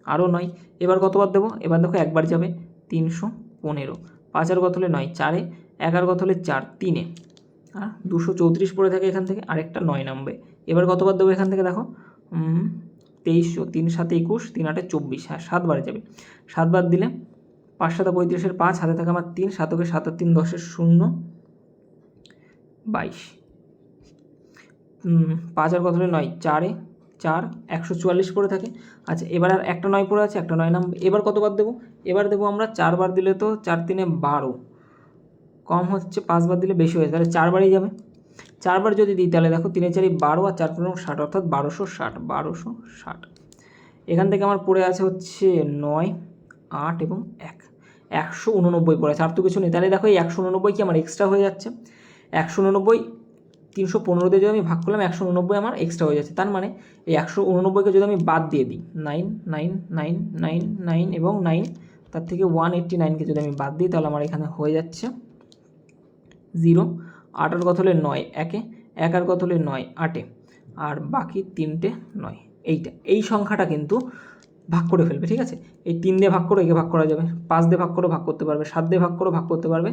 আরও 9। এবার কতবার দেবো, এবার দেখো একবার যাবে 315, 5 আর কত হলে 9, 4-এ 1 আর কত হলে 4, 3-এ 234 পড়ে থাকে, এখান থেকে আরেকটা 9 নামবে। এবার কতবার দেবো এখান থেকে দেখো 2300, 3 7 21, 3 8 24, হ্যাঁ 7 বার যাবে, 7 বার দিলে 5 7 35-এর 5, হাতে থাকে আমার 3, 7 কে 7 আর 3 10-এর 0, 22, 5 আর কত হলে 9, 4 4, 144 পড়ে থাকে। আচ্ছা, এবার আর একটা 9 পড়ে আছে, একটা 9 নাম। এবার কতবার দেবো? এবার দেবো আমরা 4 বার দিলে তো 4 3 12, কম হচ্ছে, 5 বার দিলে বেশি হয়েছে, তাহলে 4 বারই যাবে। 4 বার যদি দিই তাহলে দেখো 3 4 12 আর 4 15 60, অর্থাৎ 1260, 1260। এখান থেকে আমার পড়ে আছে হচ্ছে 9, 8 এবং 1, 189 পড়ে আছে, আর তো কিছু নেই। তাহলে দেখো এই 189 কি আমার এক্সট্রা হয়ে যাচ্ছে। 189 315 দিয়ে যদি আমি ভাগ করলাম, 189 আমার এক্সট্রা হয়ে যাচ্ছে। তার মানে এই 189কে যদি আমি বাদ দিয়ে দিই, 9 9 9 9 9 এবং 9, তার থেকে 189কে যদি আমি বাদ দিই তাহলে আমার এখানে হয়ে যাচ্ছে 0। 8 আর কত হলে 9, 1 আর কত হলে 9 8, আর বাকি 3টে 9। এই সংখ্যাটা কিন্তু ভাগ করে ফেলবে, ঠিক আছে। এই 3 দিয়ে ভাগ করে একে ভাগ করা যাবে, 5 দিয়ে ভাগ করে ভাগ করতে পারবে, 7 দিয়ে ভাগ করে ভাগ করতে পারবে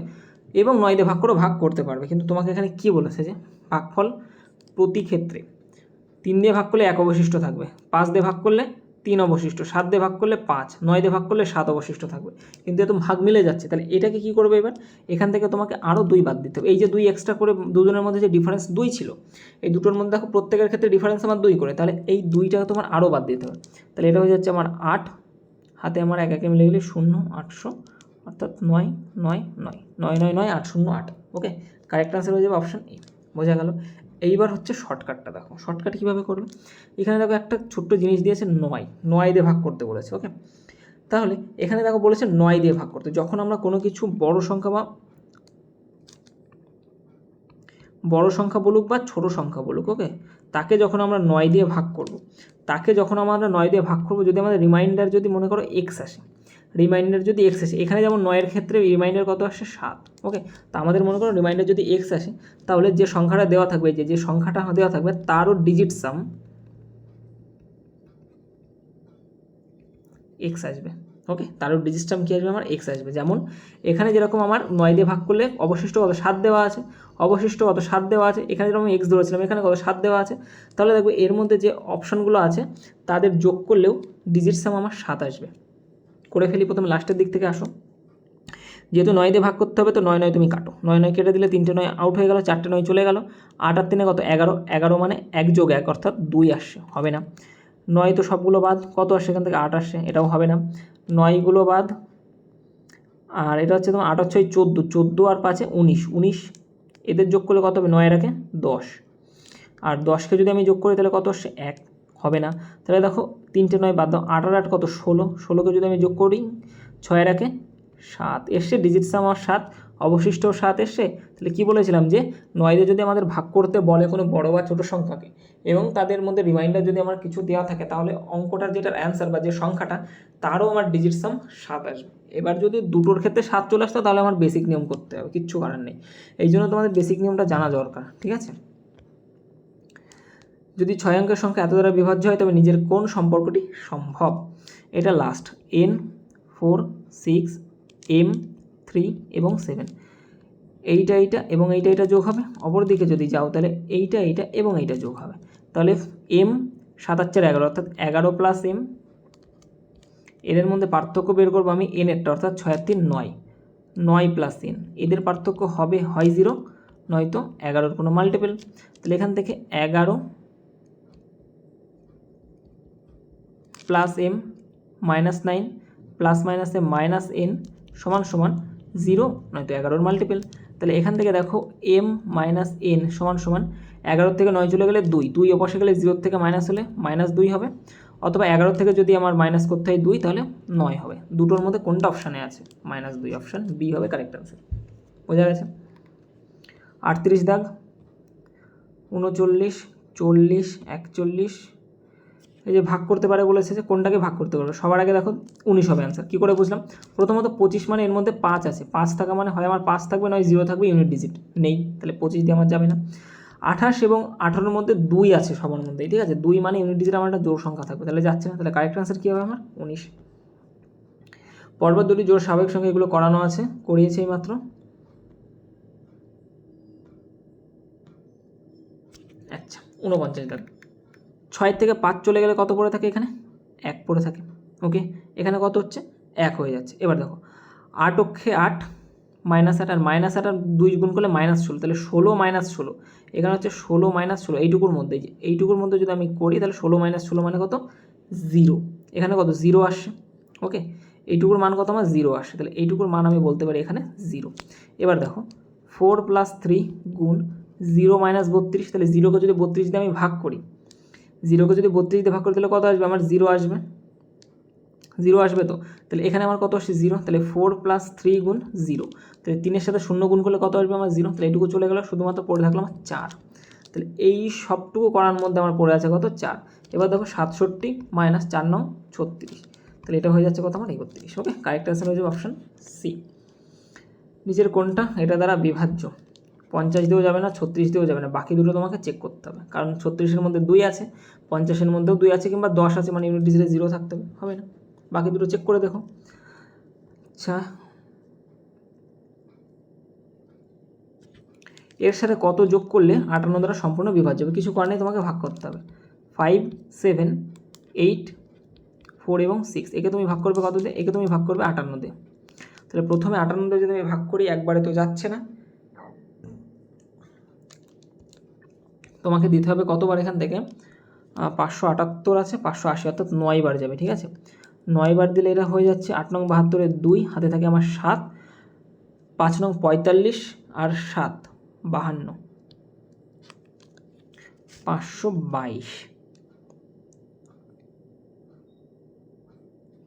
এবং 9 দিয়ে ভাগ করে ভাগ করতে পারবে। কিন্তু তোমাকে এখানে কি বলেছে যে ভাগফল প্রতি ক্ষেত্রে 3 দিয়ে ভাগ করলে 1 অবশিষ্ট থাকবে, 5 দিয়ে ভাগ করলে 3 অবশিষ্ট, 7 দিয়ে ভাগ করলে 5, 9 দিয়ে ভাগ করলে 7 অবশিষ্ট থাকবে। কিন্তু এত ভাগ মিলে যাচ্ছে, তাহলে এটাকে কি করবে? এবার এখান থেকে তোমাকে আরও 2 বাদ দিতে হবে। এই যে 2 এক্সট্রা করে দুজনের মধ্যে যে ডিফারেন্স 2 ছিল, এই দুটোর মধ্যে দেখো প্রত্যেকের ক্ষেত্রে ডিফারেন্স আমার 2 করে, তাহলে এই 2টা তোমার আরও বাদ দিতে হবে। তাহলে এটা হয়ে যাচ্ছে আমার 8, হাতে আমার 1 1 মিলে গেলে 0 800, অর্থাৎ 9 9 9 9 9 9 8 0 8। ওকে, কারেক্ট আনসার হয়ে যাবে অপশান এ। বোঝা গেল। এইবার হচ্ছে শর্টকাটটা দেখো, শর্টকাট কীভাবে করবে। এখানে দেখো একটা ছোট্ট জিনিস দিয়েছে 9 দিয়ে ভাগ করতে বলেছে। ওকে, তাহলে এখানে দেখো বলেছে 9 দিয়ে ভাগ করতে। যখন আমরা কোনো কিছু বড় সংখ্যা বলুক বা ছোট সংখ্যা বলুক, ওকে, তাকে যখন আমরা 9 দিয়ে ভাগ করব, যদি আমাদের রিমাইন্ডার যদি মনে করো এক্স আসে, এখানে যেমন 9-এর ক্ষেত্রে রিমাইন্ডার কত আসে 7। ওকে, তা আমাদের মনে করো রিমাইন্ডার যদি এক্স আসে, তাহলে যে সংখ্যাটা দেওয়া থাকবে, যে সংখ্যাটা দেওয়া থাকবে তারও ডিজিট সাম এক্স আসবে। ওকে, তারও ডিজিট সাম কী আসবে? আমার এক্স আসবে। যেমন এখানে যেরকম আমার 9 দিয়ে ভাগ করলে অবশিষ্ট কত 7 দেওয়া আছে, এখানে যেরকম এক্স ধরেছিলাম, এখানে কত 7 দেওয়া আছে। তাহলে দেখবে এর মধ্যে যে অপশানগুলো আছে তাদের যোগ করলেও ডিজিট সাম আমার 7 আসবে। করে ফেলি, প্রথমে লাস্টের দিক থেকে আসো। যেহেতু 9 দিয়ে ভাগ করতে হবে, তো 9 9 তুমি কাটো, 9 9 কেটে দিলে 3টে 9 আউট হয়ে গেল, 4টে 9 চলে গেল। 8 আর 3 কত 11, 11 মানে 1 যোগ 1 অর্থাৎ 2 আসছে, হবে না। 9 তো সবগুলো বাদ, কত আসছে এখান থেকে 8 আসছে, এটাও হবে না। 9গুলো বাদ, আর এটা হচ্ছে তোমার 8 আর 6 14, 14 আর 5 19, 19 এদের যোগ করলে কত হবে? 9 এর 10, আর 10কে যদি আমি যোগ করি তাহলে কত আসছে? 1, হবে না। তাহলে দেখো 3টে 9 বাদ দাও, 8 আর 8 কত 16, 16কে যদি আমি যোগ করি 6 এর 7 এসছে, ডিজিট সাম আমার 7, অবশিষ্ট 7 এসছে। তাহলে কি বলেছিলাম যে 9 দিয়ে যদি আমাদের ভাগ করতে বলে কোনো বড় বা ছোটো সংখ্যাকে, এবং তাদের মধ্যে রিমাইন্ডার যদি আমার কিছু দেওয়া থাকে, তাহলে অঙ্কটার যেটার অ্যান্সার বা যে সংখ্যাটা তারও আমার ডিজিট সাম 7 আসবে। এবার যদি দুটোর ক্ষেত্রে 7 চলে আসতো তাহলে আমার বেসিক নিয়ম করতে হবে, কিচ্ছু করার নেই। এই জন্য তোমাদের বেসিক নিয়মটা জানা দরকার, ঠিক আছে। যদি 6 অঙ্কের সংখ্যা এত দ্বারা বিভাজ্য হয় তবে নিজের কোন সম্পর্কটি সম্ভব? এটা লাস্ট n 4 6 m 3 এবং 7, এইটা এবং এইটা যোগ হবে। অপরদিকে যদি যাও তাহলে এইটা এবং এইটা যোগ হবে। তাহলে m 7 আর 4 11, অর্থাৎ 11 প্লাস m। এদের মধ্যে পার্থক্য বের করবো আমি n এরটা, অর্থাৎ 6 আর 3 9, 9 প্লাস n। এদের পার্থক্য হবে হয় 0 নয়তো 11-র কোনো মাল্টিপল। তাহলে এখান থেকে 11 প্লাস m মাইনাস 9 প্লাস মাইনাসে মাইনাস n সমান সমান 0 নয়তো 11-র মাল্টিপল। তাহলে এখান থেকে দেখো m মাইনাস n সমান সমান 11 থেকে 9 চলে গেলে 2, 2 অপাশে গেলে 0 থেকে মাইনাস হলে মাইনাস 2 হবে, অথবা 11 থেকে যদি আমার মাইনাস করতে হয় 2 তাহলে 9 হবে। দুটোর মধ্যে কোনটা অপশানে আছে? মাইনাস 2, অপশান বি হবে কারেক্ট আনসার। বোঝা গেছে। 38 দাগ, 39 40 41, এই যে ভাগ করতে পারে বলেছে, যে কোনটাকে ভাগ করতে পারবে। সবার আগে দেখো 19 হবে অ্যান্সার। কী করে বুঝলাম? প্রথমত 25 মানে এর মধ্যে 5 আছে, 5 থাকা মানে হয় আমার 5 থাকবে, নয় 0 থাকবে, ইউনিট ডিজিট নেই, তাহলে 25 দিয়ে আমার যাবে না। 28 এবং 18-র মধ্যে 2 আছে সবার মধ্যেই, ঠিক আছে, 2 মানে ইউনিট ডিজিট আমার একটা জোড় সংখ্যা থাকবে, তাহলে যাচ্ছে না। তাহলে কারেক্ট আনসার কী হবে আমার? 19। পর্বত দুটি জোড় স্বাভাবিক সঙ্গে এগুলো করানো আছে, করিয়েছে এই মাত্র। আচ্ছা, 49 দাগ, 6 থেকে 5 চলে গেলে কত পড়ে থাকে? এখানে 1 পড়ে থাকে। ওকে, এখানে কত হচ্ছে? 1 হয়ে যাচ্ছে। এবার দেখো 8 অক্ষে 8 -8 আর -8 আর 2 গুণ করলে -16, তাহলে 16 - 16, এখানে হচ্ছে 16 - 16 এইটুকুর মধ্যে, এইটুকুর মধ্যে যদি আমি করি তাহলে 16 - 16 মানে কত 0, এখানে কত 0 আসছে। ওকে, এইটুকুর মান কত আমার 0 আসে, তাহলে এইটুকুর মান আমি বলতে পারি এখানে 0। এবার দেখো 4 + 3 গুণ 0 - 32, তাহলে 0কে যদি 32 দিয়ে আমি ভাগ করি, 0কে যদি 32 দিয়ে ভাগ করি তাহলে কত আসবে আমার 0 আসবে, 0 আসবে তো, তাহলে এখানে আমার কত আসছে 0, তাহলে 4 + 3 গুণ 0, তাহলে 3-এর সাথে 0 গুণ করলে কত আসবে আমার 0, তাহলে এইটুকু চলে গেল, শুধুমাত্র পড়ে থাকলো আমার 4। তাহলে এই সবটুকু করার মধ্যে আমার পড়ে আছে কত 4। এবার দেখো 67 - 4 9 36, তাহলে এটা হয়ে যাচ্ছে কত আমার 31। ওকে, কারেক্ট অ্যান্সার হয়ে যাবে অপশন সি। নিচের কোনটা এটা দ্বারা বিভাজ্য? 50 দিয়েও যাবে না, 36 দিয়েও যাবে না, বাকি দুটো তোমাকে চেক করতে হবে, কারণ 36-এর মধ্যে 2 আছে, 50-এর মধ্যেও 2 আছে, কিংবা 10 আছে, মানে ইউনিট ডিজিটে 0 থাকতে হবে, হবে না। বাকি দুটো চেক করে দেখো। আচ্ছা, এর সাথে কত যোগ করলে 58 দ্বারা সম্পূর্ণ বিভাজ্য হবে? কিছু করার নেই, তোমাকে ভাগ করতে হবে। 5 7 8 4 এবং 6, একে তুমি ভাগ করবে কত দিয়ে? একে তুমি ভাগ করবে 58 দিয়ে। তাহলে প্রথমে 58 দিয়ে যদি আমি ভাগ করি, একবারে তো যাচ্ছে না, তোমাকে দিতে হবে কতবার এখান থেকে? 578 আছে, 580, অর্থাৎ 9 বার যাবে, ঠিক আছে। 9 বার দিলে এটা হয়ে যাচ্ছে 8 নং 72-এ 2, হাতে থাকে আমার 7, 5 নং 45 আর 7 52, 522,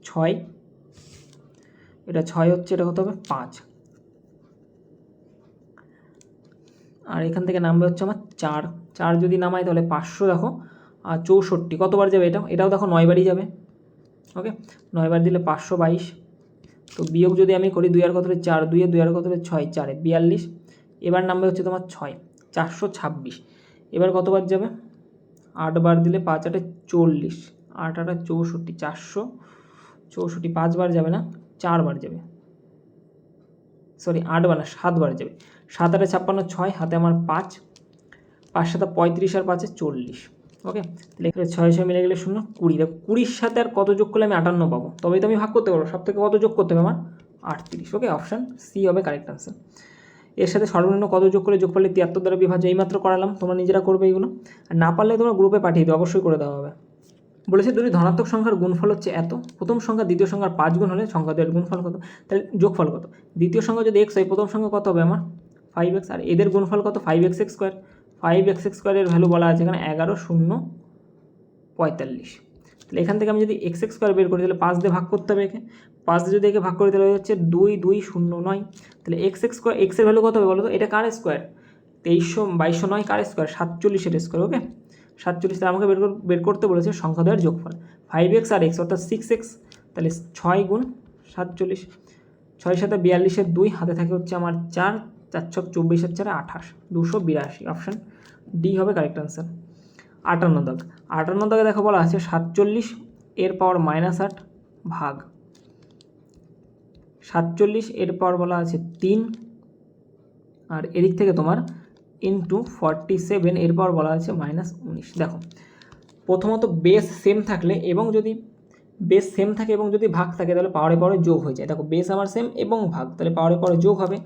6, এটা 6 হচ্ছে, এটা কত হবে 5, আর এখান থেকে নামবে হচ্ছে আমার 4, 4 যদি নামাই তাহলে 500, দেখো আর 64 কতবার যাবে? এটাও দেখো 9 বারই যাবে। ওকে, 9 বার দিলে 522, তো বিয়োগ যদি আমি করি 2 আর কত হলে 4, 2 এ 2 আর কত হলে 6, 4 এ 42, এবার নামবে হচ্ছে তোমার 6, 426, এবার কতবার যাবে? 8 বার দিলে 5 8 40, 8 8 64, 464, 5 বার যাবে না, 4 বার যাবে, সরি 8 বার না, 7 বার যাবে, 7 8 56, 6 হাতে আমার 5, 5 7 35 আর 5 40। ওকে, তাহলে এখানে 6 6 মিলে গেলে 0 20, দেখো 20-এর সাথে আর কত যোগ করলে আমি 58 পাবো, তবেই তো আমি ভাগ করতে পারবো, সব থেকে কত যোগ করতে হবে আমার 38। ওকে, অপশান সি হবে কারেক্ট আনসার। এর সাথে সর্বনিম্ন কত যোগ করে যোগফলে 73 দ্বারা বিভাজ্য? এইমাত্র করালাম, তোমরা নিজেরা করবে এইগুলো, আর না পারলে তোমরা গ্রুপে পাঠিয়ে দিও, অবশ্যই করে দেওয়া হবে। বলেছে দুটি ধনাত্মক সংখ্যার গুণফল হচ্ছে এত, প্রথম সংখ্যা দ্বিতীয় সংখ্যার 5 গুণ হলে সংখ্যা দুয়ের গুণফল কত? তাহলে যোগফল কত? দ্বিতীয় সংখ্যা যদি x হয়, প্রথম সংখ্যা কত হবে আমার 5x, আর এদের গুণফল কত 5x স্কোয়ার, 5x স্কোয়ারের ভ্যালু বলা আছে এখানে 11 0 45, তাহলে এখান থেকে আমি যদি x স্কোয়ার বের করি তাহলে 5 দিয়ে ভাগ করতে হবে একে, 5 দিয়ে যদি একে ভাগ করি তাহলে হচ্ছে 2 2 0 9, তাহলে x স্কোয়ার, x এর ভ্যালু কত হবে বলো তো? এটা কার স্কোয়ার? 2300 কার স্কোয়ার? 47-এর স্কোয়ার। ওকে, 47, তাহলে আমাকে বের করতে বলেছে সংখ্যা দ্বয়ের যোগফল 5x আর x অর্থাৎ 6x, তাহলে 6 গুণ 47, 6 7 42-এর 2, হাতে থাকে হচ্ছে আমার 4, 4 6 24 আর 4 28, 282, অপশান ডি হবে কারেক্ট আনসার। 58 দাগ, 58 দাগে দেখো বলা আছে 47 এর পাওয়ার -8 ভাগ 47 এর পাওয়ার বলা আছে 3, আর এদিক থেকে তোমার ইন্টু 47 এর পাওয়ার বলা আছে -19। দেখো প্রথমত বেস সেম থাকলে এবং যদি বেস সেম থাকে এবং যদি ভাগ থাকে তাহলে পাওয়ারে পাওয়ারে যোগ হয়ে যায়। দেখো বেস আমার সেম এবং ভাগ, তাহলে পাওয়ারে পাওয়ারে যোগ হবে,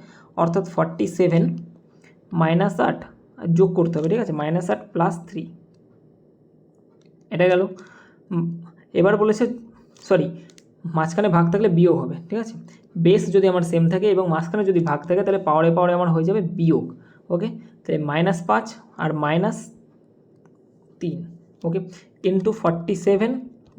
অর্থাৎ 47 -8 যোগ করতে হবে, ঠিক আছে, -8 + 3, এটা গেল। এবার বলেছে সরি, মাঝখানে ভাগ থাকলে বিয়োগ হবে, ঠিক আছে, বেস যদি আমার সেম থাকে এবং মাঝখানে যদি ভাগ থাকে তাহলে পাওয়ারে পাওয়ারে আমার হয়ে যাবে বিয়োগ। ওকে, তাহলে -5 আর -3, ওকে, ইন্টু 47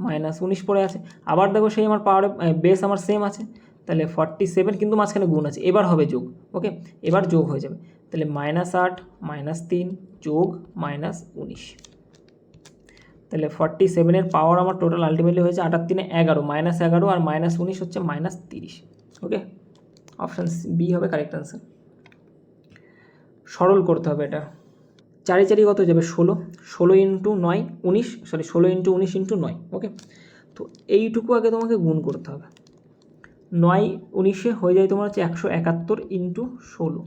-19 পড়ে আছে। আবার দেখো সেই আমার পাওয়ারে বেস আমার সেম আছে, তাহলে 47 কিন্তু মাঝখানে গুণ আছে, এবার হবে যোগ। ওকে, এবার যোগ হয়ে যাবে, তাহলে -8 -3 যোগ -19, তাহলে 47-এর পাওয়ার আমার টোটাল আলটিমেটলি হয়েছে 8 আর 3 11, -11 আর -19 হচ্ছে -30। ওকে, অপশান বি হবে কারেক্ট আনসার। সরল করতে হবে এটা, 4 4 কত যাবে 16, 16 ইন্টু 9 19, সরি 16 ইন্টু 19 ইন্টু 9। ওকে, তো এইটুকু আগে তোমাকে গুণ করতে হবে, 9 19-এ হয়ে যায় তোমার হচ্ছে 171 ইন্টু 16,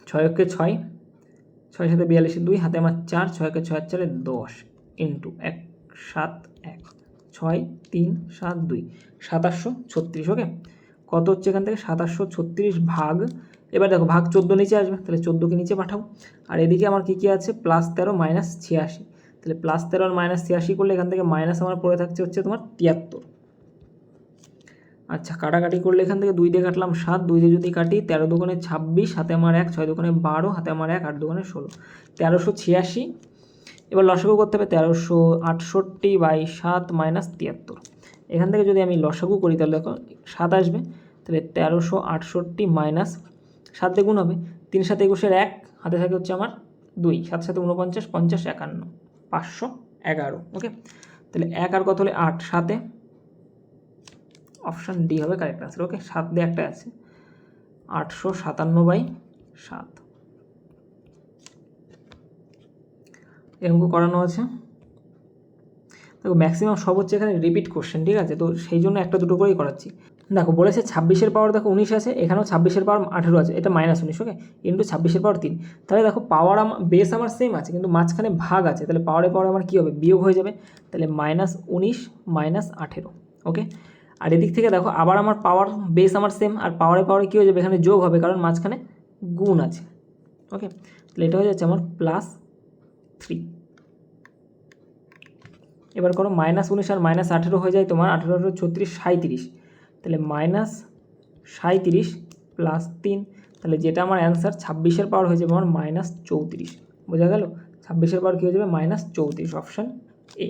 6 কে 6, 6 7 42, 2 হাতে আমার 4, 6 কে 6 আর 4 10 ইন্টু 171, 6 3 7 2 2736। ওকে, কত হচ্ছে এখান থেকে 2736 ভাগ, এবার দেখো ভাগ 14 নিচে আসবে, তাহলে 14কে নিচে পাঠাও। আর এদিকে আমার কী কী আছে, +13 -86, তাহলে +13 আর -86 করলে এখান থেকে মাইনাস আমার পড়ে থাকছে হচ্ছে তোমার 73। আচ্ছা, কাটাকাটি করলে এখান থেকে 2 দিয়ে কাটলাম 7, 2 দিয়ে যদি কাটি 13 দুগুণে 26, হাতে আমার 1, 6 দুগুণে 12, হাতে আমার 1, 8 দুগুণে 16, 1386। এবার লসাগু করতে হবে 1368/7 - 73। এখান থেকে যদি আমি লসাগু করি তাহলে দেখো 7 আসবে, তাহলে 1368 মাইনাস 7 দিয়ে গুণ হবে, 3 7 21 1, হাতে থাকে হচ্ছে আমার 2, 7 7 49, 50 51, 511। ওকে, তাহলে 1 আর কত হলে 8, 7, অপশান ডি হবে কারেক্ট আনসার। ওকে, 7 দিয়ে একটা আছে, 857/7 এরকম করানো আছে। দেখো ম্যাক্সিমাম সব হচ্ছে এখানে রিপিট কোশ্চেন, ঠিক আছে, তো সেই জন্য একটা দুটো করেই করাচ্ছি। দেখো বলেছে 26-এর পাওয়ার দেখো 19 আছে, এখানেও 26-এর পাওয়ার 18 আছে, এটা -19, ওকে, ইন্টু 26-এর পাওয়ার 3। তাহলে দেখো পাওয়ার বেস আমার সেম আছে, কিন্তু মাঝখানে ভাগ আছে, তাহলে পাওয়ারে আমার কী হবে, বিয়োগ হয়ে যাবে, তাহলে -19 -18। ওকে, আর এদিক থেকে দেখো আবার আমার পাওয়ার বেস আমার সেম, আর পাওয়ারে কী হয়ে যাবে, এখানে যোগ হবে, কারণ মাঝখানে গুণ আছে। ওকে, তাহলে এটা হয়ে যাচ্ছে আমার +3। এবার করো -19 আর -18 হয়ে যায় তোমার 18 36 37, তাহলে -37 + 3, তাহলে যেটা আমার অ্যান্সার 26-এর পাওয়ার হয়ে যাবে আমার -34। বোঝা গেল, 26-এর পাওয়ার কী হয়ে যাবে, -34, অপশান এ।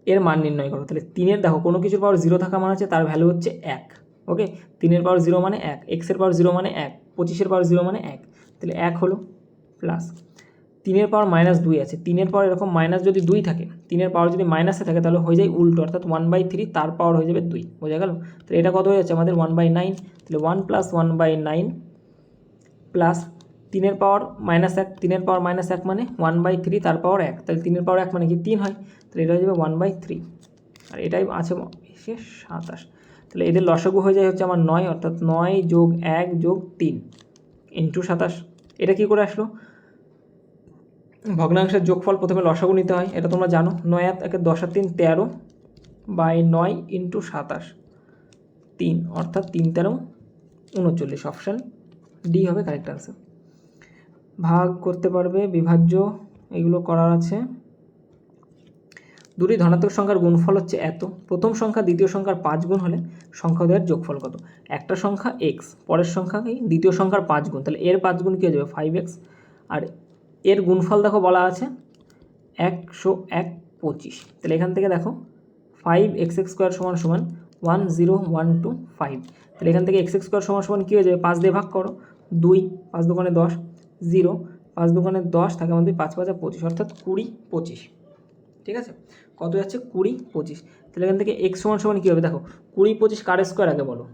এর মান নির্ণয় করো, তাহলে 3-এর দেখো কোনো কিছুর পাওয়ার 0 থাকা মানে হচ্ছে তার ভ্যালু হচ্ছে 1। ওকে, 3-এর পাওয়ার 0 মানে 1, x-এর পাওয়ার 0 মানে 1, 25-এর পাওয়ার 0 মানে 1, তাহলে 1 হলো, প্লাস 3-এর পাওয়ার -2 আছে, 3-এর পাওয়ার এরকম মাইনাস যদি 2 থাকে, 3-এর পাওয়ার যদি মাইনাসে থাকে তাহলে হয়ে যায় উল্টো, অর্থাৎ 1/3, তার পাওয়ার হয়ে যাবে 2। বোঝা গেল, তাহলে এটা কত হয়ে যাচ্ছে আমাদের 1/9, তাহলে 1 + 1/9 প্লাস 3-এর পাওয়ার -1, 3-এর পাওয়ার -1 মানে 1/3, তার পাওয়ার 1, তাহলে 3-এর পাওয়ার 1 মানে কি 3 হয়, তাহলে এটা হয়ে যাবে 1/3, আর এটাই আছে 27। তাহলে এদের লসাগু হয়ে যায় হচ্ছে আমার 9, অর্থাৎ 9 + 1 + 3 ইন্টু 27। এটা কী করে আসলো, ভগ্নাংশের যোগফল প্রথমে লসাগু নিতে হয়, এটা তোমরা জানো, 9 আর 1 10 আর 3 13/9 ইন্টু 27 3, অর্থাৎ 3 13 39, অপশান ডি হবে কারেক্ট আনসার। ভাগ করতে পারবে, বিভাজ্য এগুলো করার আছে। দুটি ধনাত্মক সংখ্যার গুণফল হচ্ছে এত, প্রথম সংখ্যা দ্বিতীয় সংখ্যার 5 গুণ হলে সংখ্যা দ্বয়ের যোগফল কত। একটা সংখ্যা x, পরের সংখ্যা কি দ্বিতীয় সংখ্যার 5 গুণ, তাহলে এর 5 গুণ কী হয়ে যাবে 5x, আর এর গুণফল দেখো বলা আছে 101/25, তাহলে এখান থেকে দেখো 5x² = 10125, তাহলে এখান থেকে x² = কী হয়ে যাবে, 5 দিয়ে ভাগ করো, 2, 5 দুগুণে 10, 0, 5 দুগুণে 10 থাকে আমাদের 5 5 25, অর্থাৎ 20/25। ঠিক আছে, কত যাচ্ছে 20/25, তাহলে এখান থেকে x = কী হবে, দেখো 20/25 কার স্কোয়ার আগে বলো,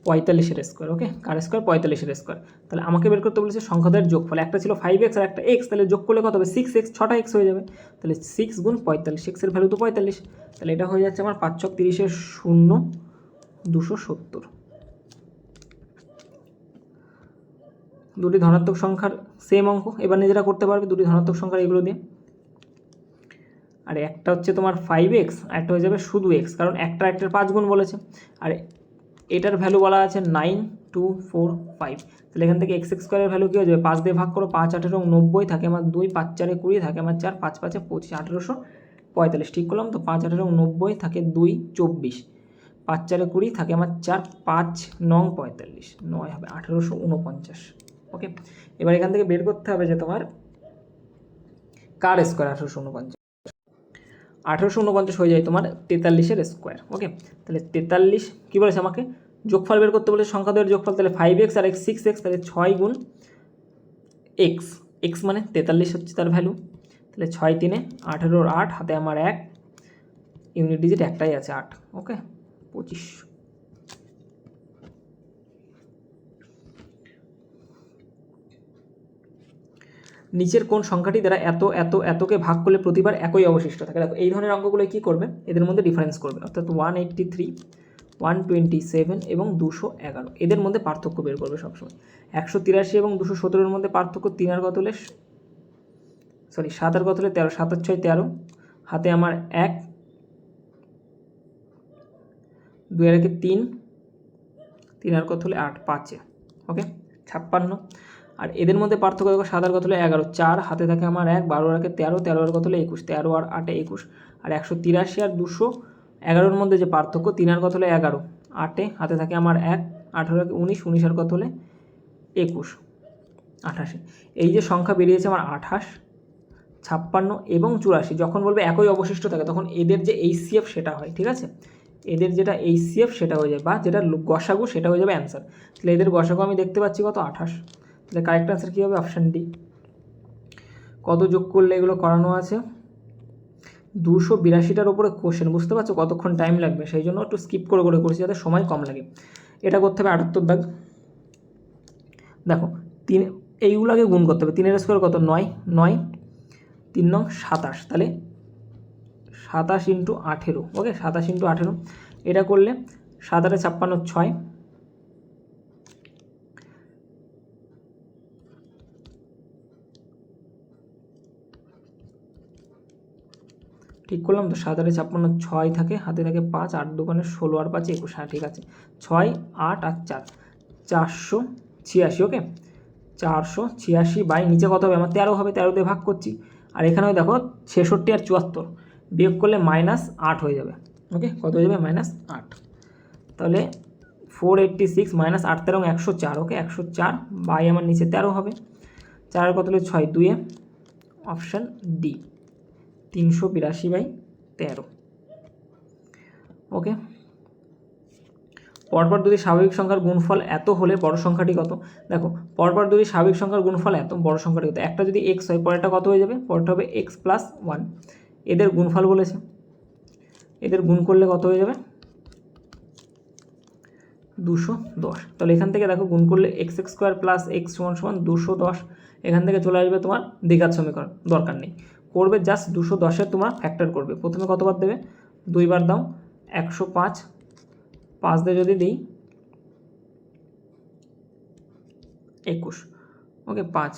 45-এর স্কোয়ার। ওকে, কার স্কোয়ার 45-এর স্কোয়ার, তাহলে আমাকে বের করতে বলেছে সংখ্যাদ্বয়ের যোগফল, একটা ছিল 5x আর একটা x, তাহলে যোগ করলে কত হবে 6x, 6টা x হয়ে যাবে, তাহলে 6 × 45, 6-এর ভ্যালু তো 45, তাহলে এটা হয়ে যাচ্ছে আমার 5 × 30 0 270। দুটি ধনাত্মক সংখ্যার সেম অঙ্ক, এবার নিজেরা করতে পারবে দুটি ধনাত্মক সংখ্যার এগুলো দিয়ে। আর একটা হচ্ছে তোমার 5x, আর একটা হয়ে যাবে শুধু x, কারণ একটার 5 গুণ বলেছে, আর এটার ভ্যালু বলা আছে 9245, তাহলে এখান থেকে x² এর ভ্যালু কী হয়ে যাবে, 5 দিয়ে ভাগ করো, 5 18 90 থাকে আমার 2, 5 4 20 থাকে আমার 4, 5 5 25, 1845 ঠিক করলাম তো, 5 18 90 থাকে 2 24, 5 4 20 থাকে আমার 4, 5 9 45, 9 হবে 1849। ওকে, এবার এখান থেকে বের করতে হবে যে তোমার কার স্কোয়ার 1849 হয়ে যায় তোমার 43-এর স্কোয়ার। ওকে, তাহলে 43 কী বলেছে আমাকে, যোগফল বের করতে বলেছে সংখ্যাদ্বয়ের যোগফল, তাহলে 5x আর x 6x, তাহলে 6 × x মানে 43 হচ্ছে তার ভ্যালু, তাহলে 6 3 18 8, হাতে আমার 1, ইউনিট ডিজিট একটাই আছে 8। ওকে, 25। নিচের কোন সংখ্যাটি দ্বারা এত এত এতকে ভাগ করলে প্রতিবার একই অবশিষ্ট থাকে। দেখো এই ধরনের অঙ্কগুলো কী করবে, এদের মধ্যে ডিফারেন্স করবে, অর্থাৎ 183, 127 এবং 211 এদের মধ্যে পার্থক্য বের করবে সবসময়। 183 এবং 217-এর মধ্যে পার্থক্য 3 আর কত হলে সরি 7 আর কত হলে 13, 7 আর 6 13, হাতে আমার 1, 2 আর 1 3, 3 আর কত হলে 8, 5, ওকে 56। আর এদের মধ্যে পার্থক্য দেখো 7 আর কত হলে 11, 4, হাতে থাকে আমার 1, 12 আর 13, 13 আর কত হলে 21, 13 আর 8 21, আর 183 আর 211 মধ্যে যে পার্থক্য 3 আর কত হলে 11, 8, হাতে থাকে আমার 1, 18 আর 19, 19 আর কত হলে 21, 88। এই যে সংখ্যা বেরিয়েছে আমার 28, 56 এবং 84, যখন বলবে একই অবশিষ্ট থাকে তখন এদের যে HCF সেটা হয়, ঠিক আছে, এদের যেটা HCF সেটা হয়ে যায়, বা যেটা গসাগু সেটা হয়ে যাবে অ্যান্সার। তাহলে এদের গসাগু আমি দেখতে পাচ্ছি কত 28, তাহলে কারেক্ট অ্যান্সার কী হবে? Option D. কত যোগ করলে এগুলো করানো আছে? 282টার উপরে কোশ্চেন, বুঝতে পারছো কতক্ষণ টাইম লাগবে, সেই জন্য একটু স্কিপ করে করে করছি যাতে সময় কম লাগে। এটা করতে হবে 78 দাগ। দেখো 3, এইগুলোকে গুণ করতে হবে। 3 এর স্কোয়ার কত? 9, 9, 3 নং 27, তাহলে 27 ইন্টু 18, ওকে 27 ইন্টু 18, এটা করলে 7 8 56, 6, ঠিক করলাম তো? 7 8 56, 6 থাকে, হাতে থাকে 5, 8 2 16 আর 5 21, হ্যাঁ ঠিক আছে, 6 8 আর 4, 486, ওকে 486 বাই নিচে কত হবে আমার? 13 হবে, 13 দিয়ে ভাগ করছি। আর এখানেও দেখো 66 আর 74 বিয়োগ করলে -8 হয়ে যাবে, ওকে কত হয়ে যাবে? -8। তাহলে 486 -8 13 104, ওকে 104 বাই আমার নিচে 13 হবে, 4 কত হলে 6, 2, অপশান ডি 382/13, ওকে। পরপর দুটি স্বাভাবিক সংখ্যার গুণফল এত হলে বড় সংখ্যাটি কত? দেখো পরপর দুটি স্বাভাবিক সংখ্যার গুণফল এত, বড় সংখ্যাটি কত? একটা যদি x হয় পরেরটা কত হয়ে যাবে? পরেরটা হবে x + 1, এদের গুণফল বলেছে, এদের গুণ করলে কত হয়ে যাবে? 210। তাহলে এখান থেকে দেখো গুণ করলে x² + x = 210, এখান থেকে চলে আসবে তোমার দ্বিঘাত সমীকরণ, দরকার নেই, করবে জাস্ট 210-এর তোমরা ফ্যাক্টর করবে। প্রথমে কতবার দেবে? 2 বার দাও, 105, 5 দিয়ে যদি দিই 21, ওকে 5,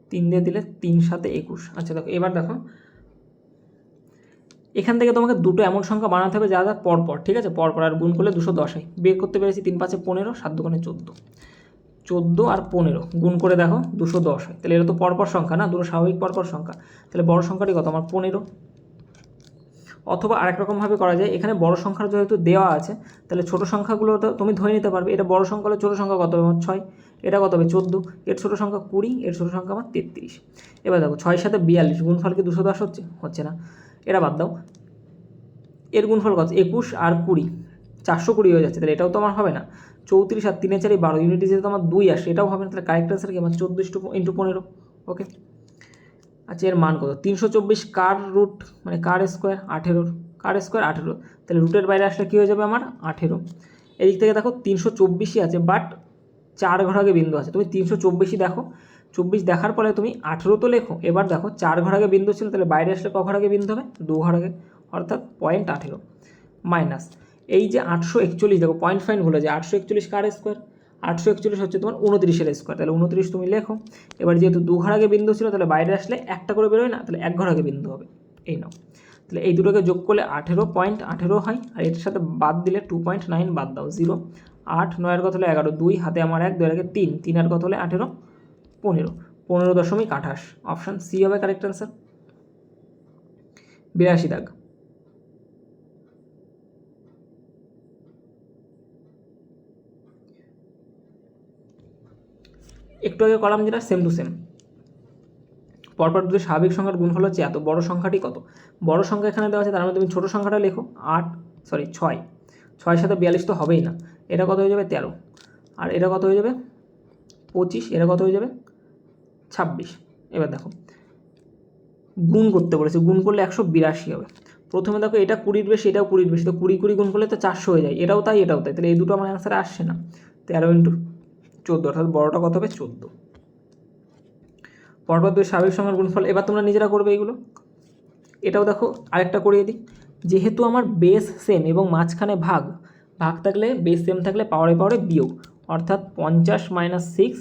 3 দিয়ে দিলে 3 7 21। আচ্ছা দেখো এবার দেখো এখান থেকে তোমাকে দুটো এমন সংখ্যা বানাতে হবে যা যা পরপর, ঠিক আছে, পরপর, আর গুণ করলে 210 হয়। বের করতে পেরেছি 3 5 15, 7 2 14, 14 আর 15 গুণ করে দেখো 210 হয়। তাহলে এটা তো পরপর সংখ্যা না, দুটো স্বাভাবিক পরপর সংখ্যা, তাহলে বড় সংখ্যাটি কত আমার? 15। অথবা আরেক রকমভাবে করা যায়, এখানে বড় সংখ্যার যেহেতু দেওয়া আছে তাহলে ছোটো সংখ্যাগুলো তো তুমি ধরে নিতে পারবে। এটা বড় সংখ্যা হলে ছোটো সংখ্যা কত হবে আমার? 6, এটা কত হবে? 14, এর ছোটো সংখ্যা 20, এর ছোটো সংখ্যা আমার 33। এবার দেখো 6 7 42, গুণফল কি 210 হচ্ছে? হচ্ছে না, এটা বাদ দাও। এর গুণফল কত? 21 আর 20, 420 হয়ে যাচ্ছে, তাহলে এটাও তো আমার হবে না। 34 আর 3 4 12, ইউনিটি যেহেতু আমার 2 আসে, এটাও হবে না, তাহলে কারেক্ট আনসার কি আমার? 14 × 15, ওকে। আচ্ছা এর মান কত? 324 কার রুট মানে কার স্কোয়ার? 18, কার স্কোয়ার 18, তাহলে রুটের বাইরে আসলে কী হয়ে যাবে আমার? 18। এদিক থেকে দেখো 324ই আছে, বাট 4 ঘর আগে বিন্দু আছে, তুমি 324ই দেখো, 24 দেখার পরে তুমি 18 তো লেখো। এবার দেখো 4 ঘর আগে বিন্দু ছিল, তাহলে বাইরে আসলে ক ঘর আগে বিন্দু হবে? 2 ঘর আগে, অর্থাৎ 0.18 মাইনাস এই যে 841, দেখো পয়েন্ট ফাইন ভুলে যায়, 841 কার স্কোয়ার? 841 হচ্ছে তোমার 29-এর স্কোয়ার, তাহলে 29 তুমি লেখো। এবার যেহেতু 2 ঘর আগে বিন্দু ছিল, তাহলে বাইরে আসলে একটা করে বেরোয় না, তাহলে 1 ঘর আগে বিন্দু হবে, এই নাও। তাহলে এই দুটোকে যোগ করলে 18.18 হয়, আর এটার সাথে বাদ দিলে 2.9 বাদ দাও, 0, 8 9 এর কত হলে 11, 2 হাতে আমার 1, 2 এর আগে 3, 3 এর কত হলে 18, 15, 15.28, অপশান সি হবে কারেক্ট অ্যান্সার। 82 দাগ। একটু আগে কলাম যেটা সেম টু সেম, পরপর দুটো স্বাভাবিক সংখ্যার গুণফল হচ্ছে এত, বড় সংখ্যাটি কত? বড় সংখ্যা এখানে দেওয়া আছে, তার মধ্যে তুমি ছোটো সংখ্যাটা লেখো, 6 7 42 তো হবেই না, এটা কত হয়ে যাবে? 13, আর এটা কত হয়ে যাবে? 25, এটা কত হয়ে যাবে? 26। এবার দেখো গুণ করতে বলেছে, গুণ করলে 182 হবে। প্রথমে দেখো এটা 20-র বেশি, এটাও 20-র বেশি, তো 20 20 গুণ করলে তো 400 হয়ে যায়, এটাও তাই এটাও তাই, তাহলে এই দুটো আমার অ্যান্সারে আসছে না। 13 × 14, অর্থাৎ বড়টা কত হবে? 14। পরপর দুই স্বাভাবিক সংখ্যার গুণফল, এবার তোমরা নিজেরা করবে এইগুলো। এটাও দেখো আরেকটা করিয়ে দিই, যেহেতু আমার বেস সেম এবং মাঝখানে ভাগ থাকলে, বেস সেম থাকলে পাওয়ারে পাওয়ারে বিয়োগ, অর্থাৎ 50 - 6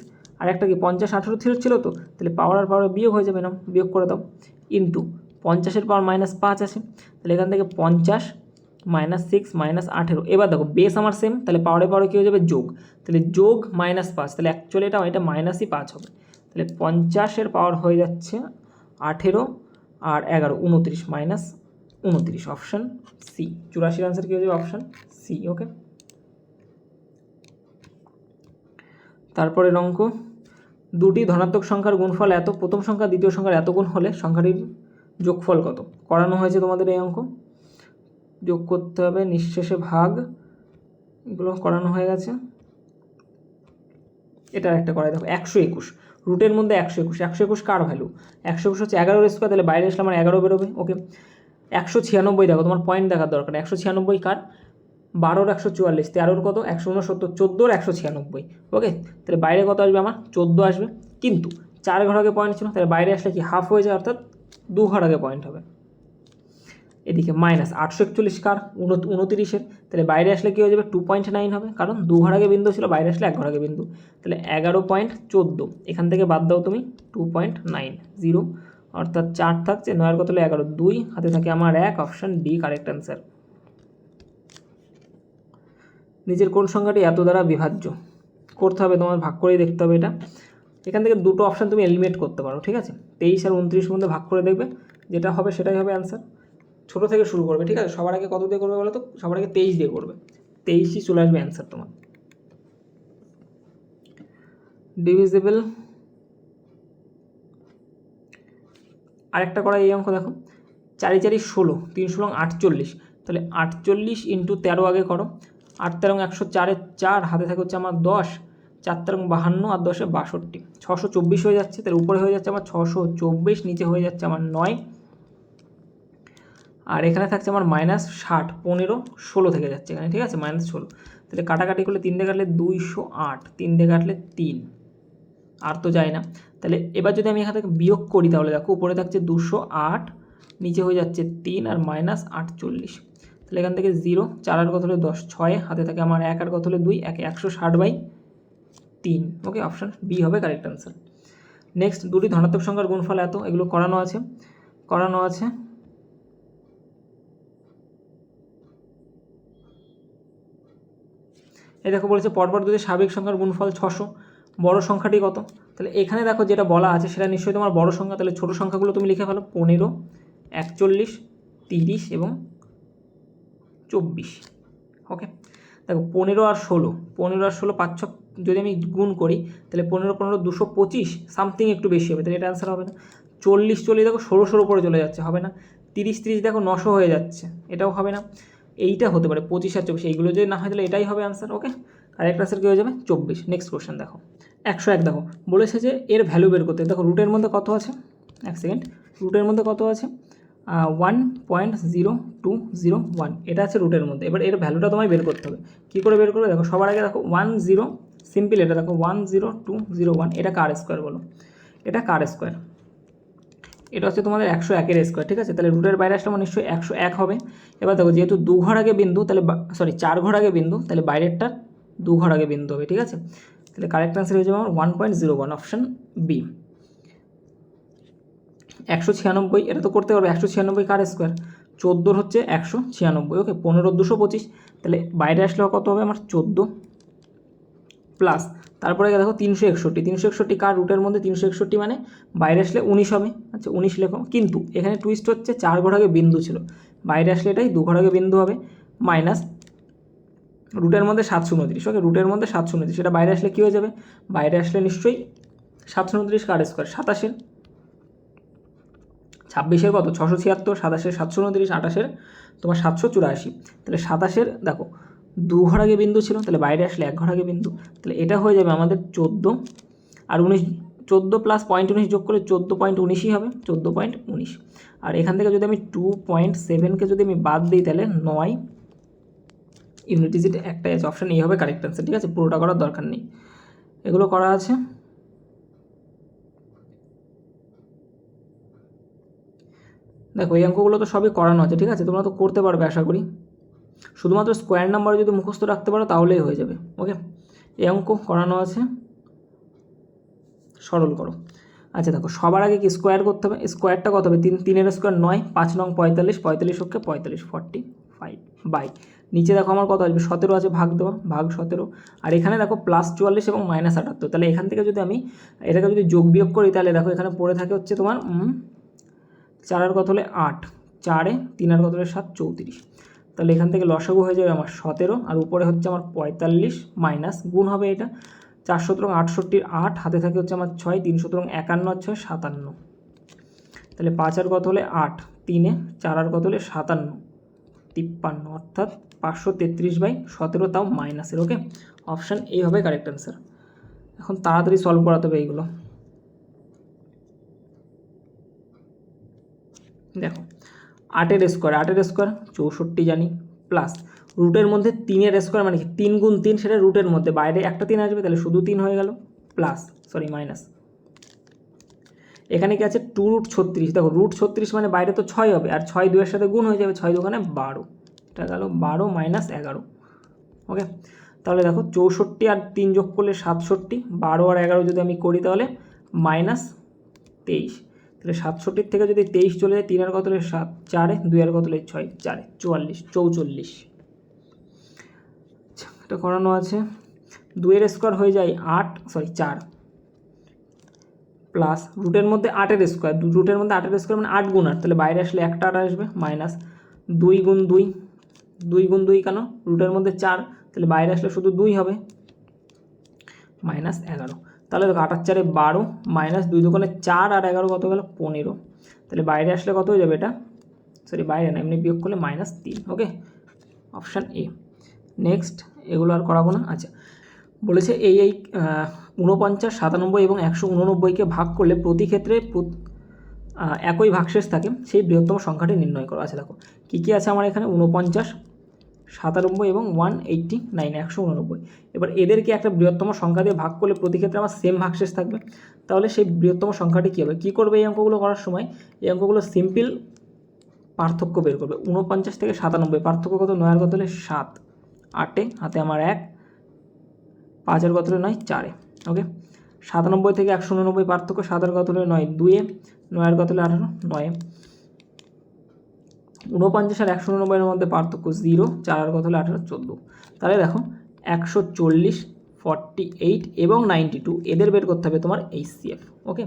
আর একটা কি 50 18 ছিল তো, তাহলে পাওয়ার আর পাওয়ার বিয়োগ হয়ে যাবে না, বিয়োগ করে দাও, ইন্টু 50-এর পাওয়ার -5 আছে, তাহলে এখান থেকে 50 -6 -18। এবার দেখো বেস আমার সেম, তাহলে পাওয়ারে পাওয়ারে কী হয়ে যাবে যোগ, তাহলে যোগ -5, তাহলে অ্যাকচুয়ালি এটা -5 হবে, তাহলে 50-এর পাওয়ার হয়ে যাচ্ছে 18 আর 11 29 -29, অপশান সি। 84 আনসার কী হয়ে যাবে অপশান সি। ওকে, তারপরের অঙ্ক, দুটি ধনাত্মক সংখ্যার গুণফল এত, প্রথম সংখ্যা দ্বিতীয় সংখ্যার এত গুণ হলে সংখ্যাটির যোগফল কত? করানো হয়েছে তোমাদের এই অঙ্ক, যোগ করতে হবে, নিঃশেষে ভাগ, এগুলো করানো হয়ে গেছে। এটা একটা করাই দেখো, 121 রুটের মধ্যে 121, 121 কার ভ্যালু? 121 হচ্ছে 11 স্কোয়ার, তাহলে বাইরে আসলে আমার 11 বেরোবে। ওকে, 196 দেখো, তোমার পয়েন্ট দেখার দরকার, 196 কার? 12-র 144, 13-র কত 169, 14-র 196। ওকে, তাহলে বাইরে কত আসবে আমার? 14 আসবে, কিন্তু 4 ঘর আগে পয়েন্ট ছিল, তাহলে বাইরে আসলে কি হাফ হয়ে যায়, অর্থাৎ 2 ঘর আগে পয়েন্ট হবে। এদিকে -841 কার? 29-এর, তাহলে বাইরে আসলে কী হয়ে যাবে? 2.9 হবে, কারণ 2 ঘর আগে বিন্দু ছিল, বাইরে আসলে 1 ঘর আগে বিন্দু, তাহলে 11.14, এখান থেকে বাদ দাও তুমি 2.90, অর্থাৎ 4 থাকছে, 9-এর কত হলো 11, 2 হাতে থাকে আমার 1, অপশান ডি কারেক্ট অ্যান্সার। নিচের কোন সংখ্যাটি এত দ্বারা বিভাজ্য? করতে হবে তোমার, ভাগ করেই দেখতে হবে এটা। এখান থেকে দুটো অপশান তুমি এলিমিনেট করতে পারো, ঠিক আছে? 23 আর 29 মধ্যে ভাগ করে দেখবে, যেটা হবে সেটাই হবে অ্যান্সার। ছোটো থেকে শুরু করবে, ঠিক আছে? সবার আগে কত দিয়ে করবে বলো তো? সবার আগে 23 দিয়ে করবে, 23ই চলে আসবে অ্যান্সার তোমার। ডিভিজিবল আরেকটা করা, এই অঙ্ক দেখো, 4 4 16, 3 16 48, তাহলে 48 × 13 আগে করো, 8 13 104, 4 হাতে থাকে হচ্ছে আমার 10, 4 13 52 আর 10 62, 624 হয়ে যাচ্ছে, তাহলে উপরে হয়ে যাচ্ছে আমার 624, নিচে হয়ে যাচ্ছে আমার 9, আর এখানে থাকছে আমার -60, 15 16 থেকে যাচ্ছে এখানে, ঠিক আছে? -16, তাহলে কাটাকাটি করলে 3 দিয়ে কাটলে 208, 3 দিয়ে কাটলে 3, আর তো যায় না। তাহলে এবার যদি আমি এখান থেকে বিয়োগ করি, তাহলে দেখো উপরে থাকছে 208, নিচে হয়ে যাচ্ছে 3 আর -48, তাহলে এখান থেকে 0, 4 আর কত হলো 10, 6 হাতে থাকে আমার 1 আর কত হলো 2, 160/3। ওকে, অপশান বি হবে কারেক্ট অ্যান্সার। নেক্সট, দুটি ধনাত্মক সংখ্যার গুণফল এত, এগুলো করানো আছে। এই দেখো বলেছে পরপর দুটি স্বাভাবিক সংখ্যার গুণফল 600, বড় সংখ্যাটি কত? তাহলে এখানে দেখো যেটা বলা আছে সেটা নিশ্চয়ই তোমার বড় সংখ্যা, তাহলে ছোটো সংখ্যাগুলো তুমি লিখে ফেলো, 15, 41, 30 এবং 24। ওকে, দেখো 15 আর 16, 5 6 যদি আমি গুণ করি, তাহলে 15 15 225, সামথিং একটু বেশি হবে, তাহলে এটা অ্যান্সার হবে না। 40 দেখো 16 উপরে চলে যাচ্ছে, হবে না। 30 দেখো 900 হয়ে যাচ্ছে, এটাও হবে না। এইটা হতে পারে 25 আর 24, এইগুলো যদি না হয় তাহলে এটাই হবে অ্যান্সার। ওকে, কারেক্ট অ্যান্সার কী হয়ে যাবে? 24। নেক্সট কোশ্চেন দেখো, 101 দেখো বলেছে যে এর ভ্যালু বের করতে। দেখো রুটের মধ্যে কত আছে, এক সেকেন্ড, রুটের মধ্যে কত আছে? 1.0201, এটা আছে রুটের মধ্যে। এবার এর ভ্যালুটা তোমায় বের করতে হবে। কী করে বের করবে? দেখো সবার আগে দেখো 10, সিম্পল, এটা দেখো 10201, এটা কার স্কোয়ার বলো? এটা কার স্কোয়ার? এটা হচ্ছে তোমাদের 101-এর স্কোয়ার, ঠিক আছে? তাহলে রুটের বাইরে আসলে আমার নিশ্চয়ই 101 হবে। এবার দেখো যেহেতু 2 ঘর আগে বিন্দু, তাহলে 4 ঘর আগে বিন্দু, তাহলে বাইরেরটা 2 ঘর আগে বিন্দু হবে, ঠিক আছে? তাহলে কারেক্ট আনসার হয়ে যাবে আমার 1.01, অপশান বি। 196, এটা তো করতে পারবে, 196 কার স্কোয়ার? 14 হচ্ছে 196। ওকে, 15 225, তাহলে বাইরে আসলে কত হবে আমার? 14 প্লাস, তারপরে দেখো 361 কার? রুটের মধ্যে 361 মানে বাইরে আসলে 19 হবে। আচ্ছা 19 লেখো, কিন্তু এখানে টুইস্ট হচ্ছে 4 ঘর আগে বিন্দু ছিল, বাইরে আসলে এটাই 2 ঘর আগে বিন্দু হবে, মাইনাস রুটের মধ্যে 729। ওকে, রুটের মধ্যে 729, সেটা বাইরে আসলে কী হয়ে যাবে? বাইরে আসলে নিশ্চয়ই 729 কার স্কোয়ার? 27-এর, 26-এর কত? 676, 27-এর 729, 28-এর তোমার 784, তাহলে 27-এর দেখো 2 ঘর আগে বিন্দু ছিল, তাহলে বাইরে আসলে 1 ঘর আগে বিন্দু, তাহলে এটা হয়ে যাবে আমাদের 14 আর 19, 14 প্লাস 0.19 যোগ করলে 14.19ই হবে, 14.19। আর এখান থেকে যদি আমি 2.7কে যদি আমি বাদ দিই, তাহলে 9 ইউনিট ডিজিট একটাই আছে, অপশান এই হবে কারেক্ট অ্যান্সার, ঠিক আছে? পুরোটা করার দরকার নেই, এগুলো করা আছে। দেখো এই অঙ্কগুলো তো সবই করানো আছে, ঠিক আছে? তোমরা তো করতে পারবে আশা করি, শুধুমাত্র স্কোয়ার নাম্বার যদি মুখস্থ রাখতে পারো তাহলেই হয়ে যাবে। ওকে, এই অঙ্ক করানো আছে। সরল করো। আচ্ছা দেখো, সবার আগে কি স্কোয়ার করতে হবে, স্কোয়ারটা কত হবে, 3 স্কোয়ার 9, 5 নং 45, 45 হচ্ছে 45, 45 বাই নিচে দেখো আমার কত আসবে 17 আছে, ভাগ দেওয়া, ভাগ 17। আর এখানে দেখো +44 এবং -78, তাহলে এখান থেকে যদি আমি এটাকে যদি যোগ বিয়োগ করি তাহলে দেখো এখানে পড়ে থাকে হচ্ছে তোমার 4 আর কত হলে 8, 4 3 আর কত হলে 7, 34। তাহলে এখান থেকে লসাগু হয়ে যাবে আমার 17, আর উপরে হচ্ছে আমার 45 মাইনাস গুণ হবে এটা 4 7 68, 8 হাতে থাকে হচ্ছে আমার 6, 3 7 51, 6 57। তাহলে 5 আর কত হলে 8, 3 4 আর কত হলে 57, 53, অর্থাৎ 533/17, তাও মাইনাসের। ওকে, অপশান এই হবে কারেক্ট অ্যান্সার। এখন তাড়াতাড়ি সলভ করাতে হবে এইগুলো। দেখো 8 স্কোয়ার 64 জানি, প্লাস রুটের মধ্যে 3 স্কোয়ার মানে কি 3 গুণ 3, সেটা রুটের মধ্যে, বাইরে একটা 3 আসবে, তাহলে শুধু 3 হয়ে গেল, প্লাস মাইনাস এখানে কি আছে 2√36। দেখো √36 মানে বাইরে তো 6 হবে, আর 6 2-এর সাথে গুণ হয়ে যাবে, 6 2 12, এটা গেল 12 মাইনাস 11। ওকে, তাহলে দেখো 64 আর 3 যোগ করলে 67, 12 আর 11 যদি আমি করি তাহলে -23। তাহলে 67 থেকে যদি 23 চলে যায়, 3 আর কত হলে 7, 4 2 আর কত হলে 6, 4 44। এটা করানো আছে। 2 এর স্কোয়ার হয়ে যায় 4, প্লাস রুটের মধ্যে 8 স্কোয়ার, রুটের মধ্যে 8 স্কোয়ার মানে 8 গুণ 8, তাহলে বাইরে আসলে একটা 8 আসবে, মাইনাস 2 গুণ 2, 2 গুণ 2 কেন, রুটের মধ্যে 4, তাহলে বাইরে আসলে শুধু 2 হবে, -11। তাহলে দেখো 8 আর 4 12, মাইনাস 2 2 4 আর 11 কত গেল 15, তাহলে বাইরে আসলে কত হয়ে যাবে এটা, বাইরে না এমনি বিয়োগ করলে -3। ওকে, অপশান এ। নেক্সট এগুলো আর করাবো না। আচ্ছা, বলেছে এই 49, 97 এবং 189কে ভাগ করলে প্রতি ক্ষেত্রে একই ভাগশেষ থাকে, সেই বৃহত্তম সংখ্যাটি নির্ণয় করো। আচ্ছা দেখো কী কী আছে আমার এখানে, 49, 97 এবং 189, 189। এবার এদেরকে একটা বৃহত্তম সংখ্যা দিয়ে ভাগ করলে প্রতি ক্ষেত্রে আমার সেম ভাগশেষ থাকবে, তাহলে সেই বৃহত্তম সংখ্যাটি কী হবে, কী করবে এই অঙ্কগুলো করার সময়, এই অঙ্কগুলো সিম্পল পার্থক্য বের করবে। 49 থেকে 97 পার্থক্য কত, 9 আর কত হলে 7, 8 হাতে আমার 1, 5 আর কত হলে 9, 4। ওকে, 97 থেকে 189 পার্থক্য, 7 আর কত হলে 9, 2, 9 আর কত হলে 18, 9। 49 আর 189 মধ্যে পার্থক্য 0, 4 আর কত হলে 18, 14। তাহলে দেখো 140, 48 এবং 92 এদের বের করতে হবে তোমার HCF। ওকে,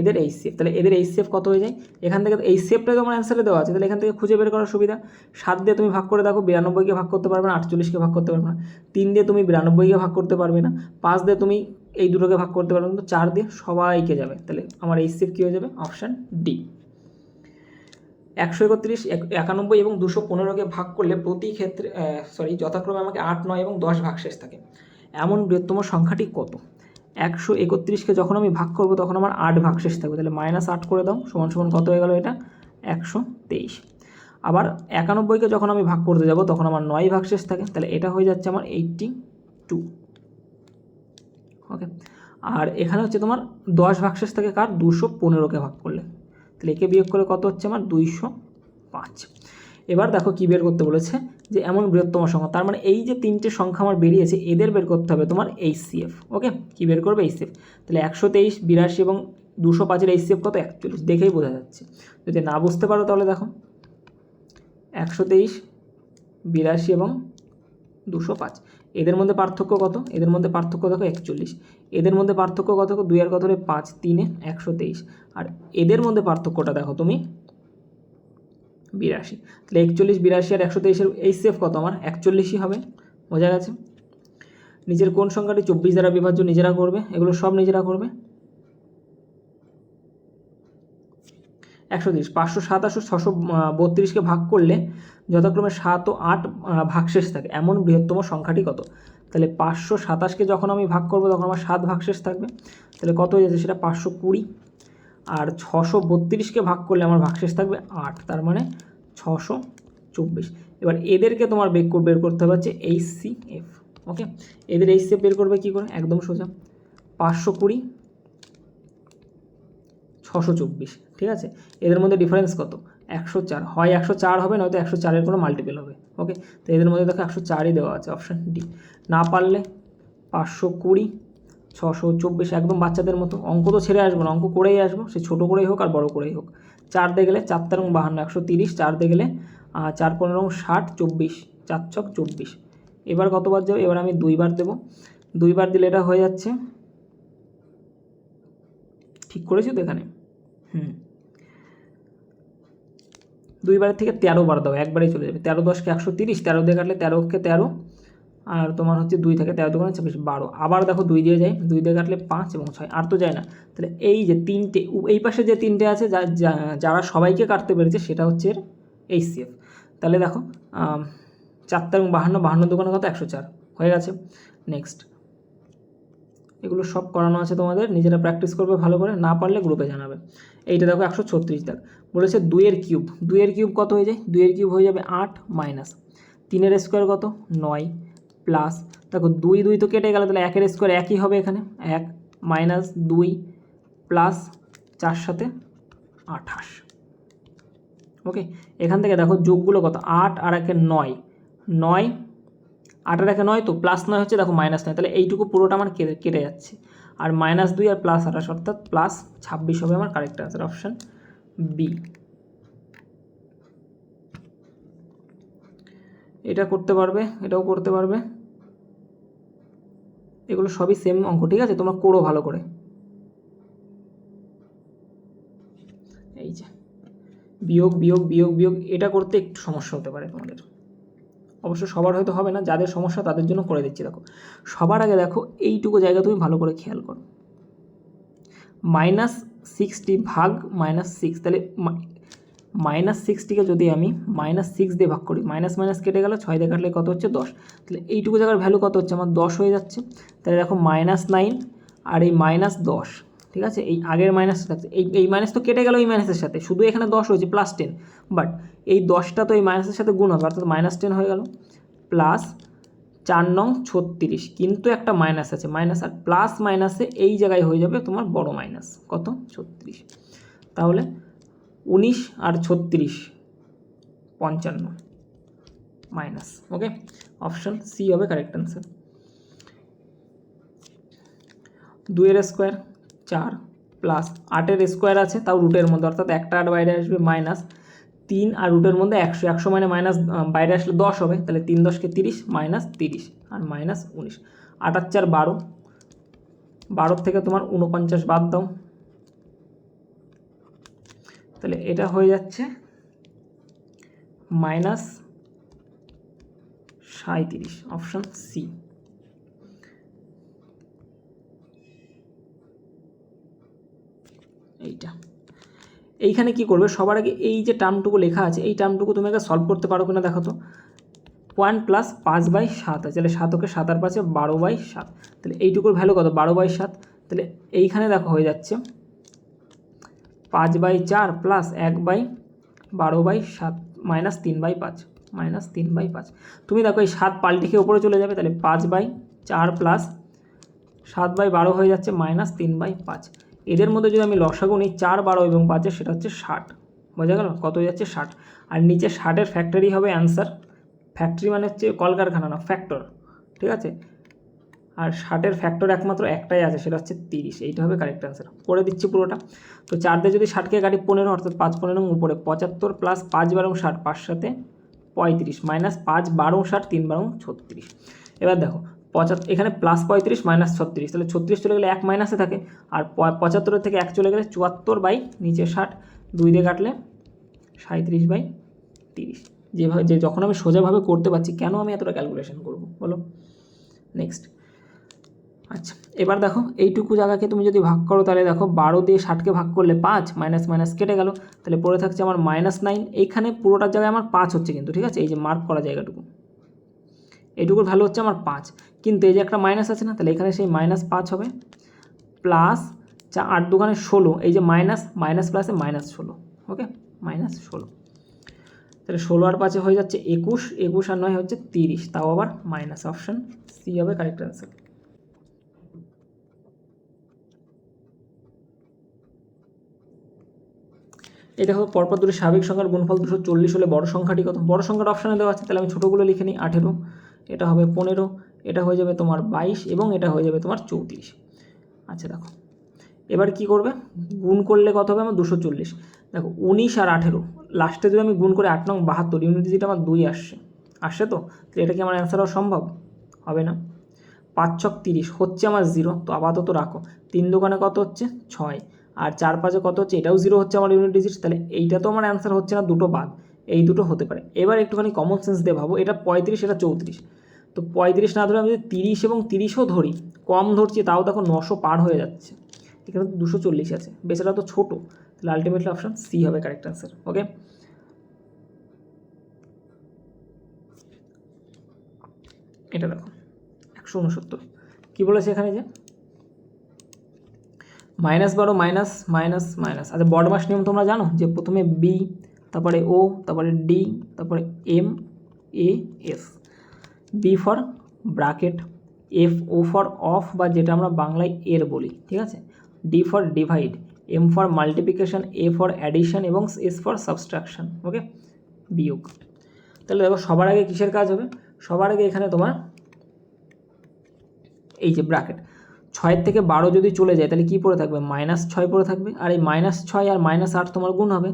এদের HCF, তাহলে এদের HCF কত হয়ে যায়, এখান থেকে HCFটা তোমার অ্যান্সারে দেওয়া আছে, তাহলে এখান থেকে খুঁজে বের করার সুবিধা। 7 দিয়ে তুমি ভাগ করে দেখো, 92কে ভাগ করতে পারবে না, 48কে ভাগ করতে পারবে না, 3 দিয়ে তুমি 92কে ভাগ করতে পারবে না, 5 দিয়ে তুমি এই দুটোকে ভাগ করতে পারবে না, কিন্তু 4 দিয়ে সবাইকে যাবে, তাহলে আমার HCF কী হয়ে যাবে, অপশান ডি। 131, 91 এবং 215কে ভাগ করলে প্রতি ক্ষেত্রে যথাক্রমে আমাকে 8, 9 এবং 10 ভাগশেষ থাকে, এমন বৃহত্তম সংখ্যাটি কত। 131কে যখন আমি ভাগ করব তখন আমার 8 ভাগশেষ থাকবে, তাহলে -8 করে দাও, সমান সমান কত হয়ে গেল এটা, 123। আবার 91কে যখন আমি ভাগ করতে যাব তখন আমার 9 ভাগশেষ থাকে, তাহলে এটা হয়ে যাচ্ছে আমার 82। ওকে, আর এখানে হচ্ছে তোমার 10 ভাগশেষ থাকে কার, 215কে ভাগ করলে, তাহলে একে বিয়োগ করে কত হচ্ছে আমার 205। এবার দেখো কী বের করতে বলেছে, যে এমন বৃহত্তম সংখ্যা, তার মানে এই যে 3টে সংখ্যা আমার বেরিয়েছে এদের বের করতে হবে তোমার HCF। ওকে, কী বের করবে HCF, তাহলে 123, 82 এবং 205-এর HCF কত, 41, দেখেই বোঝা যাচ্ছে। যদি না বুঝতে পারো তাহলে দেখো 123, 82 এবং 205, এদের মধ্যে পার্থক্য কত, এদের মধ্যে পার্থক্য দেখো 41, এদের মধ্যে পার্থক্য কত, 2 আর কত হলে 5, 3 123, আর এদের মধ্যে পার্থক্যটা দেখো তুমি 82, তাহলে 41, 82 আর 123-এর HCF কত আমার 41ই হবে, বোঝা গেছে। নিচের কোন সংখ্যাটি 24 দ্বারা বিভাজ্য, নিজেরা করবে, এগুলো সব নিজেরা করবে। 130, 527, 632কে ভাগ করলে যথাক্রমে 7 ও 8 ভাগশেষ থাকে, এমন বৃহত্তম সংখ্যাটি কত। তাহলে 527কে যখন আমি ভাগ করব তখন আমার 7 ভাগশেষ থাকবে, তাহলে কত হয়ে যাচ্ছে সেটা 520। আর 632কে ভাগ করলে আমার ভাগশেষ থাকবে 8, তার মানে 624। এবার এদেরকে তোমার বের করতে হবে হচ্ছে HCF। ওকে, এদের HCF বের করবে কী করে, একদম সোজা, 520, 624, ঠিক আছে। এদের মধ্যে ডিফারেন্স কত, 104, হয় 104 হবে, নয়তো 104-এর কোনো মাল্টিপল হবে। ওকে, তো এদের মধ্যে দেখো 104ই দেওয়া আছে, অপশান ডি। না পারলে 520, 624, একদম বাচ্চাদের মতো। অঙ্ক তো ছেড়ে আসবো না, অঙ্ক করেই আসবো, সে ছোটো করেই হোক আর বড়ো করেই হোক। 4 দিয়ে গেলে 4 তেরো 52, 130, 4 দিয়ে গেলে 4 15 60, 24, 4 ছক 24। এবার কতবার যাবে? এবার আমি 2 বার দেবো। 2 বার দিলে এটা হয়ে যাচ্ছে, ঠিক করেছি তো এখানে? 2 বারের থেকে 13 বার দাও, একবারেই চলে যাবে। 13 10 কে 130, 13 দিয়ে কাটলে 13 কে 13, আর তোমার হচ্ছে 2 থেকে 13 দোকানে 26, 12। আবার দেখো 2 দিয়ে যায়, 2 দিয়ে কাটলে 5 এবং 6, আর তো যায় না। তাহলে এই যে 3টে, এই পাশে যে 3টে আছে যারা সবাইকে কাটতে পেরেছে সেটা হচ্ছে এর HCF। তাহলে দেখো 4 এবং 52, 52 দোকানে কত? 104 হয়ে গেছে। নেক্সট, এগুলো সব করানো আছে তোমাদের, নিজেরা প্র্যাকটিস করবে ভালো করে, না পারলে গ্রুপে জানাবে। এইটা দেখো 136 দাগ বলেছে 2 এর কিউব। 2 এর কিউব কত হয়ে যায়? 2 এর কিউব হয়ে যাবে 8 মাইনাস 3 এর স্কোয়ার কত? 9 প্লাস, দেখো 2 2 তো কেটে গেল, তাহলে 1 এর স্কোয়ার একই হবে এখানে, 1 মাইনাস 2 প্লাস 4 সাথে 28। ওকে, এখান থেকে দেখো যোগগুলো কত? 8 আর 1 9, 9, 8 আর 1 9, তো প্লাস 9 হচ্ছে, দেখো মাইনাস 9, তাহলে এইটুকু পুরোটা আমার কেটে যাচ্ছে। আর মাইনাস 2 আর প্লাস 28, অর্থাৎ প্লাস 26 হবে আমার কারেক্ট আনসার, অপশান বি। এটা করতে পারবে, এটাও করতে পারবে, এগুলো সবই সেম অঙ্ক, ঠিক আছে? তোমরা করো ভালো করে। এই যে বিয়োগ বিয়োগ বিয়োগ বিয়োগ, এটা করতে একটু সমস্যা হতে পারে তোমাদের, অবশ্য সবার হয়তো হবে না, যাদের সমস্যা তাদের জন্য করে দিচ্ছি। দেখো সবার আগে দেখো এইটুকু জায়গা তুমি ভালো করে খেয়াল করো, -60 ভাগ -6, তাহলে -60কে যদি আমি -6 দিয়ে ভাগ করি, মাইনাস মাইনাস কেটে গেল, 6 দিয়ে কাটলে কত হচ্ছে? 10। তাহলে এইটুকু জায়গার ভ্যালু কত হচ্ছে আমার? 10 হয়ে যাচ্ছে। তাহলে দেখো -9 আর এই -10, ঠিক আছে? এই আগের মাইনাসটা থাকছে, এই মাইনাস তো কেটে গেল এই মাইনাসের সাথে, শুধু এখানে 10 হয়েছে +10, বাট এই 10টা তো এই মাইনাসের সাথে গুণ হবে, অর্থাৎ -10 হয়ে গেল। প্লাস 4 নং 36, কিন্তু একটা মাইনাস আছে, মাইনাস আর প্লাস মাইনাসে এই জায়গায় হয়ে যাবে তোমার বড় মাইনাস, কত? 36। তাহলে 19 আর 36 55 মাইনাস। ওকে, অপশন সি হবে কারেক্ট আনসার। 2 এর স্কোয়ার 4 প্লাস 8 এর স্কোয়ার আছে, তাও রুটের মধ্যে, অর্থাৎ একটা 8 বাইরে আসবে, মাইনাস 3 আর রুটের মধ্যে 100, 100 মানে মাইনাস বাইরে আসলে 10 হবে, তাহলে 3 10 কে 30, মাইনাস 30 আর মাইনাস 19, 8 আর 4 12, 12 থেকে তোমার 49 বাদ দাও, তাহলে এটা হয়ে যাচ্ছে -37, অপশন সি। এইখানে কি করবে? সবার আগে এই যে টার্মটুকু লেখা আছে, এই টার্মটুকু তুমি আগে সলভ করতে পারো কিনা দেখো তো। পয়েন্ট প্লাস 5/7 আছে, তাহলে 7 ওকে 7 আর 5 12/7, তাহলে এইটুকুর ভ্যালু কত? 12/7। তাহলে এইখানে দেখো হয়ে যাচ্ছে 5/4 প্লাস 1/12/7 -3/5, -3/5। তুমি দেখো এই 7 পাল্টে খেয়ে উপরে চলে যাবে, তাহলে 5/4 প্লাস 7/12 হয়ে যাচ্ছে -3/5। এদের মধ্যে যদি আমি লসাগু নিই 4 12 এবং 5, সেটা হচ্ছে 60, বোঝা গেল? কত হয়ে যাচ্ছে? 60। আর নিচে 60-এর ফ্যাক্টরি হবে অ্যান্সার, ফ্যাক্টরি মানে হচ্ছে কলকারখানা না, ফ্যাক্টর, ঠিক আছে? আর 60-এর ফ্যাক্টর একমাত্র একটাই আছে, সেটা হচ্ছে 30, এইটা হবে কারেক্ট অ্যান্সার। করে দিচ্ছি পুরোটা। তো 4 দিয়ে যদি 60কে কাটি 15, অর্থাৎ 5 15 উপরে 75 প্লাস 5 12 60, 5 7 35 মাইনাস 5 12 60, 3 12 36। এবার দেখো 75, এখানে প্লাস 35 মাইনাস 36, তাহলে 36 চলে গেলে 1 মাইনাসে থাকে, আর 75 থেকে 1 চলে গেলে 74 বাই নিচে 60, 2 দিয়ে কাটলে 37/30। যেভাবে যখন আমি সোজাভাবে করতে পারছি, কেন আমি এতটা ক্যালকুলেশন করব বলো? নেক্সট, আচ্ছা এবার দেখো এইটুকু জায়গাকে তুমি যদি ভাগ করো, তাহলে দেখো 12 দিয়ে 60কে ভাগ করলে 5, মাইনাস মাইনাস কেটে গেল, তাহলে পড়ে থাকছে আমার -9। এইখানে পুরোটার জায়গায় আমার 5 হচ্ছে কিন্তু, ঠিক আছে? এই যে মার্ক করা জায়গাটুকু, এইটুকুর ভ্যালু হচ্ছে আমার 5, কিন্তু এই যে একটা মাইনাস আছে না, তাহলে এখানে সেই -5 হবে, প্লাস 8 2 16, এই যে মাইনাস মাইনাস প্লাসে -16, ওকে, -16। তাহলে 16 আর 5 হয়ে যাচ্ছে 21, 21 আর 9 হচ্ছে 30, তাও আবার মাইনাস, অপশন সি হবে কারেক্ট অ্যান্সার। এটা হলো পরপর দুটি স্বাভাবিক সংখ্যার গুণফল 240 হলে বড় সংখ্যাটি কত? বড় সংখ্যাটা অপশানে দেওয়া আছে, তাহলে আমি ছোটোগুলো লিখে নিই। 18, এটা হবে 15, এটা হয়ে যাবে তোমার 22, এবং এটা হয়ে যাবে তোমার 34। আচ্ছা দেখো এবার কি করবে, গুণ করলে কত হবে আমার 240। দেখো 19 আর 18 লাস্টে যদি আমি গুণ করে 8 নং 72, ইউনিট ডিজিট আমার 2 আসছে তো এটা কি আমার অ্যান্সার হওয়া সম্ভব হবে না। 5 ছক 30 হচ্ছে আমার 0, তো আপাতত রাখো। 3 দোকানে কত হচ্ছে 6, আর 4 5-এ কত হচ্ছে, এটাও 0 হচ্ছে আমার ইউনিট ডিজিট, তাহলে এইটা তো আমার অ্যান্সার হচ্ছে না, দুটো বাদ, এই দুটো হতে পারে। এবার একটুখানি কমন সেন্স দিয়ে ভাবো, এটা 35 এটা 34, তো 35 না ধরে আমি যদি 30 এবং 30ও ধরি, কম ধরছি তাও দেখো 900 পার হয়ে যাচ্ছে, এখানে তো 240 আছে, বেচারা তো ছোটো, তাহলে আলটিমেটলি অপশান সি হবে কারেক্ট অ্যান্সার। ওকে, এটা দেখো 169 কী বলেছে এখানে, যে -12 মাইনাস মাইনাস মাইনাস। আচ্ছা বডমাস নিয়ম তোমরা জানো, যে প্রথমে বি, তারপরে ও, তারপরে ডি, তারপরে M, A, S. B for bracket, এফ ও ফর অফ বা যেটা আমরা বাংলায় এর বলি, ঠিক আছে। D for divide, M for multiplication, A for addition এবং এস ফর সাবস্ট্রাকশন। ওকে, বিয়োগ। তাহলে দেখো সবার আগে কিসের কাজ হবে, সবার আগে এখানে তোমার এই যে ব্র্যাকেট 6 থেকে 12 যদি চলে যায় তাহলে কী পড়ে থাকবে, -6 পড়ে থাকবে, আর এই -6 আর -8 তোমার গুণ হবে,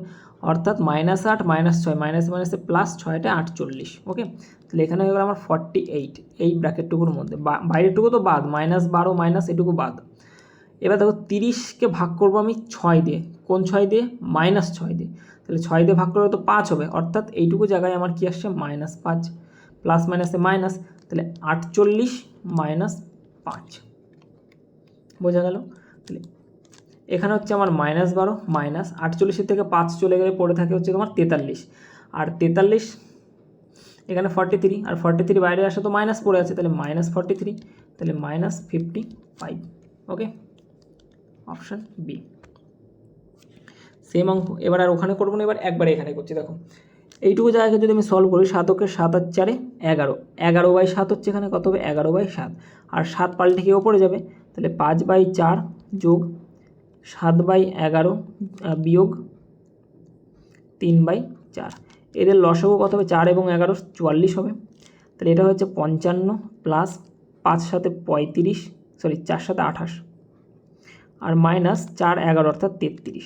অর্থাৎ -8 -6 মাইনাস মাইনাসে +6টা 48। ওকে, তাহলে এখানে হয়ে গেল আমার 48 এই ব্র্যাকেটটুকুর মধ্যে, বাইরেরটুকু তো বাদ, -12 মাইনাস এটুকু বাদ। এবার দেখো 30কে ভাগ করবো আমি 6 দিয়ে, কোন 6 দিয়ে, -6 দিয়ে, তাহলে 6 দিয়ে ভাগ করলে তো 5 হবে, অর্থাৎ এইটুকু জায়গায় আমার কি আসছে, -5, প্লাস মাইনাসে মাইনাস, তাহলে 48 -5 বোঝা গেল। তাহলে এখানে হচ্ছে আমার -12 মাইনাস 48 থেকে 5 চলে গেলে পড়ে থাকে হচ্ছে তোমার 43, আর 43 এখানে 43, আর 43 বাইরে আসে তো মাইনাস পড়ে আছে, তাহলে -43, তাহলে -55। ওকে, অপশান বি সেম অঙ্ক। এবার আর ওখানে করবো না, এবার একবারে এখানে করছি। দেখো এইটুকু জায়গাকে যদি আমি সলভ করি, 7 × 7 = 4, 11, 11/7 হচ্ছে এখানে কত হবে, 11/7, আর 7 পাল্টে কি ওপরে যাবে, তাহলে 5/4 যোগ 7/11 বিয়োগ 3/4, এদের লসাগু কত হবে, 4 এবং 11 44 হবে, তাহলে এটা হচ্ছে 55 প্লাস 5 × 7 = 35, সরি 4 × 7 = 28, আর মাইনাস 4 11 অর্থাৎ 33,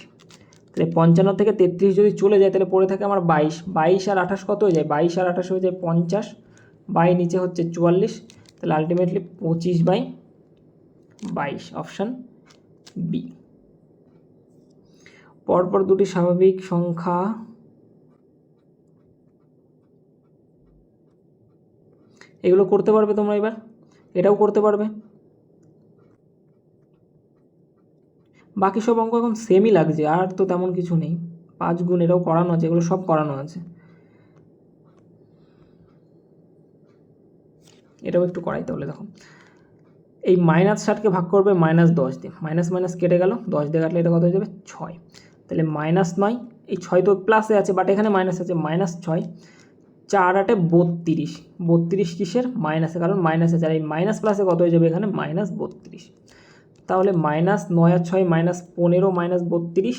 তাহলে 55 থেকে 33 যদি চলে যায় তাহলে পড়ে থাকে আমার 22 আর 28 কত হয়ে যায়, 22 আর 28 হয়ে যায় 50, বাই নিচে হচ্ছে 44, তাহলে আলটিমেটলি 25/22, অপশান বি। পরপর দুটি স্বাভাবিক সংখ্যা এগুলো করতে পারবে তোমরা, এবার এটাও করতে পারবে, বাকি সব অঙ্ক এখন সেমই লাগছে, আর তো তেমন কিছু নেই। 5 গুণ এটাও করানো আছে, এগুলো সব করানো আছে, এটাও একটু করাই। তাহলে দেখো এই -60কে ভাগ করবে -10 দিয়ে, মাইনাস মাইনাস কেটে গেল, 10 দিয়ে কাটলে এটা কত হয়ে যাবে 6, তাহলে -9, এই 6 তো প্লাসে আছে বাট এখানে মাইনাস আছে, -6, 4 8 32, 32 কিসের, মাইনাসে, কারণ মাইনাস আছে, আর এই মাইনাস প্লাসে কত হয়ে যাবে এখানে -32, তাহলে -9 আর 6 -15 -32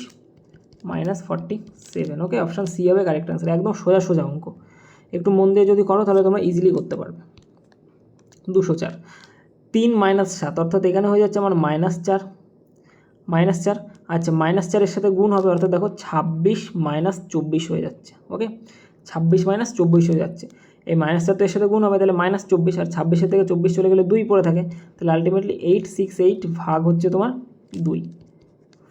-47। ওকে, অপশান সি হবে কারেক্ট অ্যান্সার, একদম সোজা সোজা অঙ্ক, একটু মন দিয়ে যদি করো তাহলে তোমরা ইজিলি করতে পারবে। 204, 3 - 7 অর্থাৎ এখানে হয়ে যাচ্ছে আমার -4, আচ্ছা -4 সাথে গুণ হবে, অর্থাৎ দেখো 26 - 24 হয়ে যাচ্ছে। ওকে, 26 - 24 হয়ে যাচ্ছে, এই -4 তো এর সাথে গুণ হবে, তাহলে -24, আর 26 থেকে 24 চলে গেলে 2 পড়ে থাকে, তাহলে আলটিমেটলি 868 ভাগ হচ্ছে তোমার 2,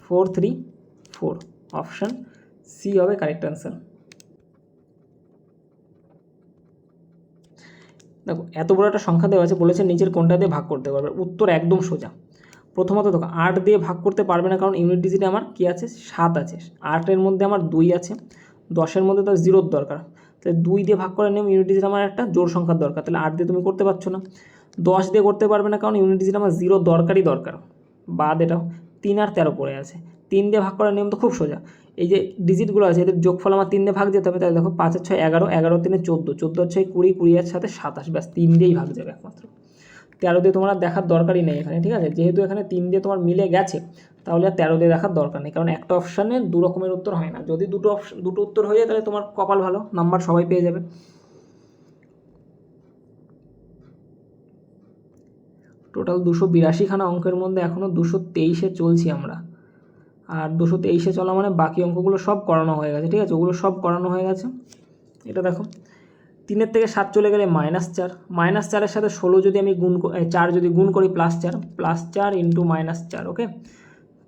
434, অপশান সি হবে কারেক্ট অ্যান্সার। দেখো এত বড় একটা সংখ্যা দেওয়া আছে, বলেছে নিচের কোনটা দিয়ে ভাগ করতে পারবে, উত্তর একদম সোজা। প্রথমত দেখো 8 দিয়ে ভাগ করতে পারবে না, কারণ ইউনিট ডিজিটে আমার কী আছে, 7 আছে, 8-এর মধ্যে আমার 2 আছে, 10-এর মধ্যে তো 0 দরকার, তাহলে 2 দিয়ে ভাগ করার নিয়ম, ইউনিট ডিজিট আমার একটা জোড় সংখ্যার দরকার, তাহলে 8 দিয়ে তুমি করতে পারছো না। 10 দিয়ে করতে পারবে না, কারণ ইউনিট ডিজিট আমার 0 দরকারই দরকার, বাদ এটাও। 3 আর 13 পড়ে আছে, 3 দিয়ে ভাগ করার নিয়ম তো খুব সোজা, এই যে ডিজিটগুলো আছে এদের যোগফল আমার 3 দিয়ে ভাগ যেতে হবে, তাহলে দেখো 5 আর 6 11, 11 3 14, 14 আর 6 20, 20 এর সাথে 27, ব্যাস 3 দিয়েই ভাগ যাবে একমাত্র, 13 দিয়ে তোমার দেখার দরকারই নেই এখানে, ঠিক আছে, যেহেতু এখানে 3 দিয়ে তোমার মিলে গেছে, তাহলে আর 13 দিয়ে দেখার দরকার নেই, কারণ একটা অপশানে 2 রকমের উত্তর হয় না, যদি দুটো উত্তর হয়ে যায় তাহলে তোমার কপাল ভালো, নাম্বার সবাই পেয়ে যাবে। টোটাল 282খানা অঙ্কের মধ্যে এখনও 223-এ চলছি আমরা। আর 223-এ চলা মানে বাকি অঙ্কগুলো সব করানো হয়ে গেছে, ঠিক আছে, ওগুলো সব করানো হয়ে গেছে। এটা দেখো 3 থেকে 7 চলে গেলে -4, -4-এর সাথে 16 যদি আমি 4 যদি গুণ করি +4 ইন্টু -4, ওকে,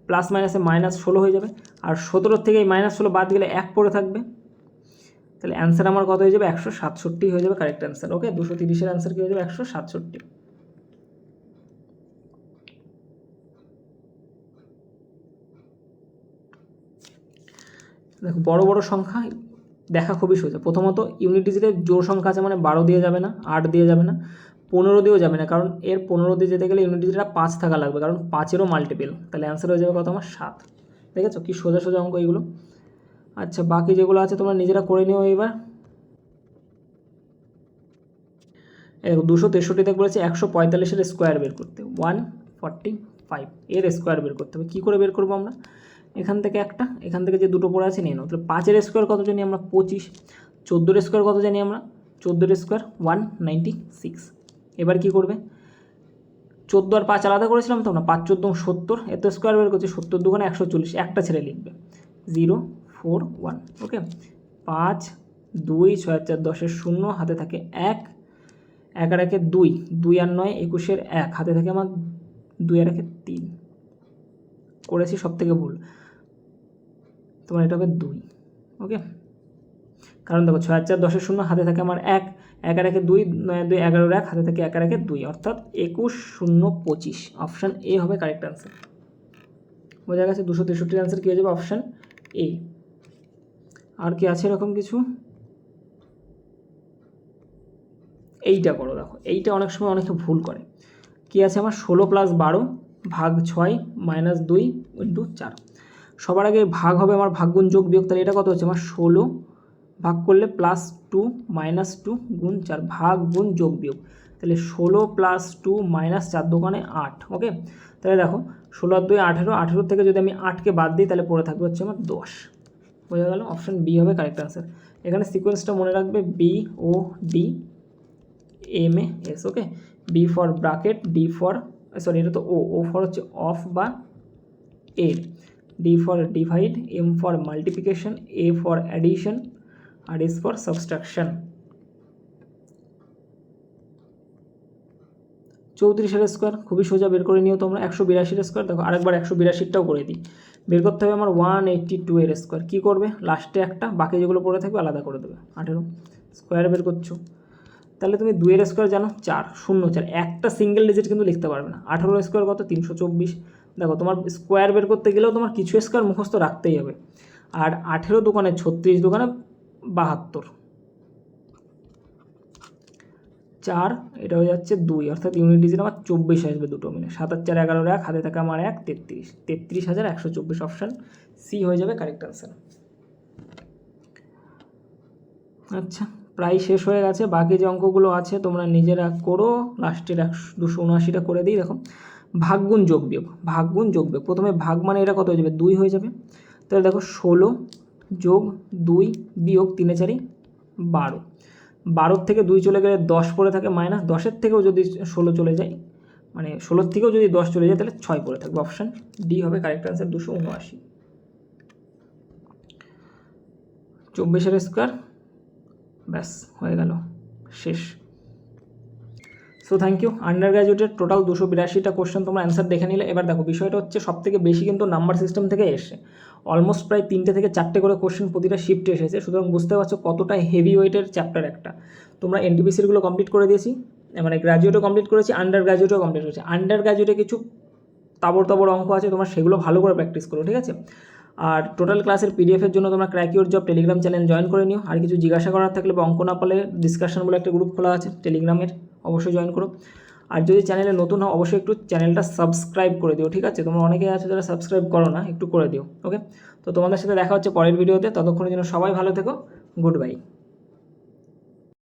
প্লাস মাইনাসে -16 হয়ে যাবে। আর 17 থেকে এই -16 বাদ গেলে 1 পড়ে থাকবে, তাহলে অ্যান্সার আমার কত হয়ে যাবে? 167 হয়ে যাবে কারেক্ট অ্যান্সার। ওকে, 230-এর অ্যান্সার কী হয়ে যাবে? 167। দেখো বড় বড় সংখ্যা দেখা খুবই সোজা। প্রথমত ইউনিট ডিজিটের জোড় সংখ্যা আছে মানে 12 দিয়ে যাবে না, 8 দিয়ে যাবে না, 15 দিয়েও যাবে না, কারণ এর 15 দিয়ে যেতে গেলে ইউনিট ডিজিটটা 5 থাকা লাগবে, কারণ 5-এরও মাল্টিপল। তাহলে অ্যান্সার হয়ে যাবে কত আমার? 7। দেখেছো কি সোজা সোজা অঙ্ক এইগুলো। আচ্ছা, বাকি যেগুলো আছে তোমরা নিজেরা করে নিও এবার। দেখো 263-তে বলেছে 145-এর স্কোয়ার বের করতে, 145 এর স্কোয়ার বের করতে হবে। কী করে বের করবো আমরা? এখান থেকে একটা, এখান থেকে যে দুটো পড়ে আছে নিয়ে নাও। তাহলে 5-এর স্কোয়ার কত জানি আমরা? 25। 14-এর স্কোয়ার কত জানি আমরা? 14-এর স্কোয়ার 196। এবার কি করবে? 14 আর 5 আলাদা করেছিলাম তো না, 5 14 70, এত স্কোয়ার বের করছি, 70 দুগুণে 140, একটা ছেড়ে লিখবে 041। ওকে, 5 2 6 আর 4 10-এর 0, হাতে থাকে 1, 1 আর 1 2, 2 আর 9 21-এর 1, হাতে থাকে আমার 2 আর 1 3। করেছি সব থেকে ভুল, তোমার এটা হবে 2। ওকে, কারণ দেখো 6 আর 4 10-এর 0, হাতে থাকে আমার 1, 1 আর 1 2, 9 2 11-এর 1, হাতে থাকে 1 আর 1 2, অর্থাৎ 21 0 25। অপশান এ হবে কারেক্ট অ্যান্সার। বোঝা গেছে? 263-এর অ্যান্সার কী হয়ে যাবে? Option A. আর কি আছে এরকম কিছু? এইটা করো, দেখো এইটা অনেক সময় অনেকে ভুল করে। কি আছে আমার? 16 + 12 ভাগ 6 - 2 ইন্টু 4। সবার আগে ভাগ হবে আমার ভাগগুণ যোগ বিয়োগ, তাহলে এটা কত হচ্ছে আমার? 16 ভাগ করলে +2 - 2 গুণ 4, ভাগ গুণ যোগ বিয়োগ, তাহলে 16 + 2 - 4 দোকানে 8। ওকে, তাহলে দেখো 16 আর 2 18, 18 থেকে যদি আমি 8কে বাদ দিই তাহলে পড়ে থাকবে হচ্ছে আমার 10। বোঝা গেল? অপশান বি হবে কারেক্ট অ্যান্সার। এখানে সিকোয়েন্সটা মনে রাখবে, BOD MS। Okay, B for bracket, D for, sorry এটা তো ও ফর হচ্ছে অফ বা এর, D for divide, M for multiplication, A for addition, আর এস ফর সাবস্ট্রাকশন। 34-এর স্কোয়ার খুবই সোজা, বের করে নিও তোমরা। 182-এর স্কোয়ার, দেখো আরেকবার 182-টাও করে দিই। বের করতে হবে আমার 182-এর স্কোয়ার। কী করবে? লাস্টে একটা, বাকি যেগুলো পড়ে থাকবে আলাদা করে দেবে। 18 স্কোয়ার বের করছো, তাহলে তুমি 2-এর স্কোয়ার জানো 4, 0 4, একটা সিঙ্গেল ডিজিট কিন্তু লিখতে পারবে না। 18-এর স্কোয়ার কত? 324। দেখো তোমার স্কোয়ার বের করতে গেলেও তোমার কিছু স্কোয়ার মুখস্থ রাখতেই হবে। আর 18 দোকানে 36, দোকানে 72, 4, এটা হয়ে যাচ্ছে 2, অর্থাৎ ইউনিট ডিজিট আমার 24 আসবে দুটো মিলে। 7 আর 4 11-এর 1, হাতে থাকে আমার 1, 33, 33,124। অপশান সি হয়ে যাবে কারেক্ট অ্যান্সার। আচ্ছা, প্রায় শেষ হয়ে গেছে। বাকি যে অঙ্কগুলো আছে তোমরা নিজেরা করো। লাস্টের 279টা করে দিই। দেখো ভাগগুণ যোগ বিয়োগ, ভাগগুণ যোগ বিয়োগ। প্রথমে ভাগ মানে এটা কত হয়ে যাবে? 2 হয়ে যাবে। তাহলে দেখো 16 যোগ 2 বিয়োগ 3 4 12, 12 থেকে 2 চলে গেলে 10 পড়ে থাকে মাইনাস, 10-এর থেকেও যদি 16 চলে যায়, মানে 16 থেকেও যদি 10 চলে যায় তাহলে 6 পড়ে থাকবে। অপশান ডি হবে কারেক্ট অ্যান্সার, 279। 24-এর স্কোয়ার, ব্যাস হয়ে গেল, শেষ। So thank you. আন্ডার গ্র্যাজুয়েটের টোটাল 282টা কোশ্চেন তোমরা অ্যান্সার দেখে নিলে। এবার দেখো বিষয়টা হচ্ছে সবথেকে বেশি কিন্তু নাম্বার সিস্টেম থেকে এসে অলমোস্ট প্রায় 3টে থেকে 4টে করে কোশ্চেন প্রতিটা শিফটে এসেছে। সুতরাং বুঝতে পারছো কতটা হেভি ওয়েটের চ্যাপ্টার একটা। তোমরা এনটিপিসিরগুলো কমপ্লিট করে দিয়েছি, মানে গ্র্যাজুয়েটও কমপ্লিট করেছি, আন্ডার গ্র্যাজুয়েটও কমপ্লিট করেছি। আন্ডার গ্র্যাজুয়েটে কিছু তাবড় অঙ্ক আছে, তোমরা সেগুলো ভালো করে প্র্যাকটিস করো, ঠিক আছে? আর টোটাল ক্লাসের পিডিএফের জন্য তোমরা crack your job Telegram channel join করে নিও। আর কিছু জিজ্ঞাসা করার থাকলে বা অঙ্ক না পারলে ডিসকাশন বলে একটা গ্রুপ খোলা আছে টেলিগ্রামের, অবশ্যই জয়েন করো। আর যদি চ্যানেলে নতুন হও অবশ্যই একটু চ্যানেলটা সাবস্ক্রাইব করে দিও, ঠিক আছে? তোমরা অনেকেই আছো যারা সাবস্ক্রাইব করো না, একটু করে দিও। ওকে, তো তোমাদের সাথে দেখা হচ্ছে পরের ভিডিওতে। ততক্ষণের জন্য সবাই ভালো থেকো, গুড বাই।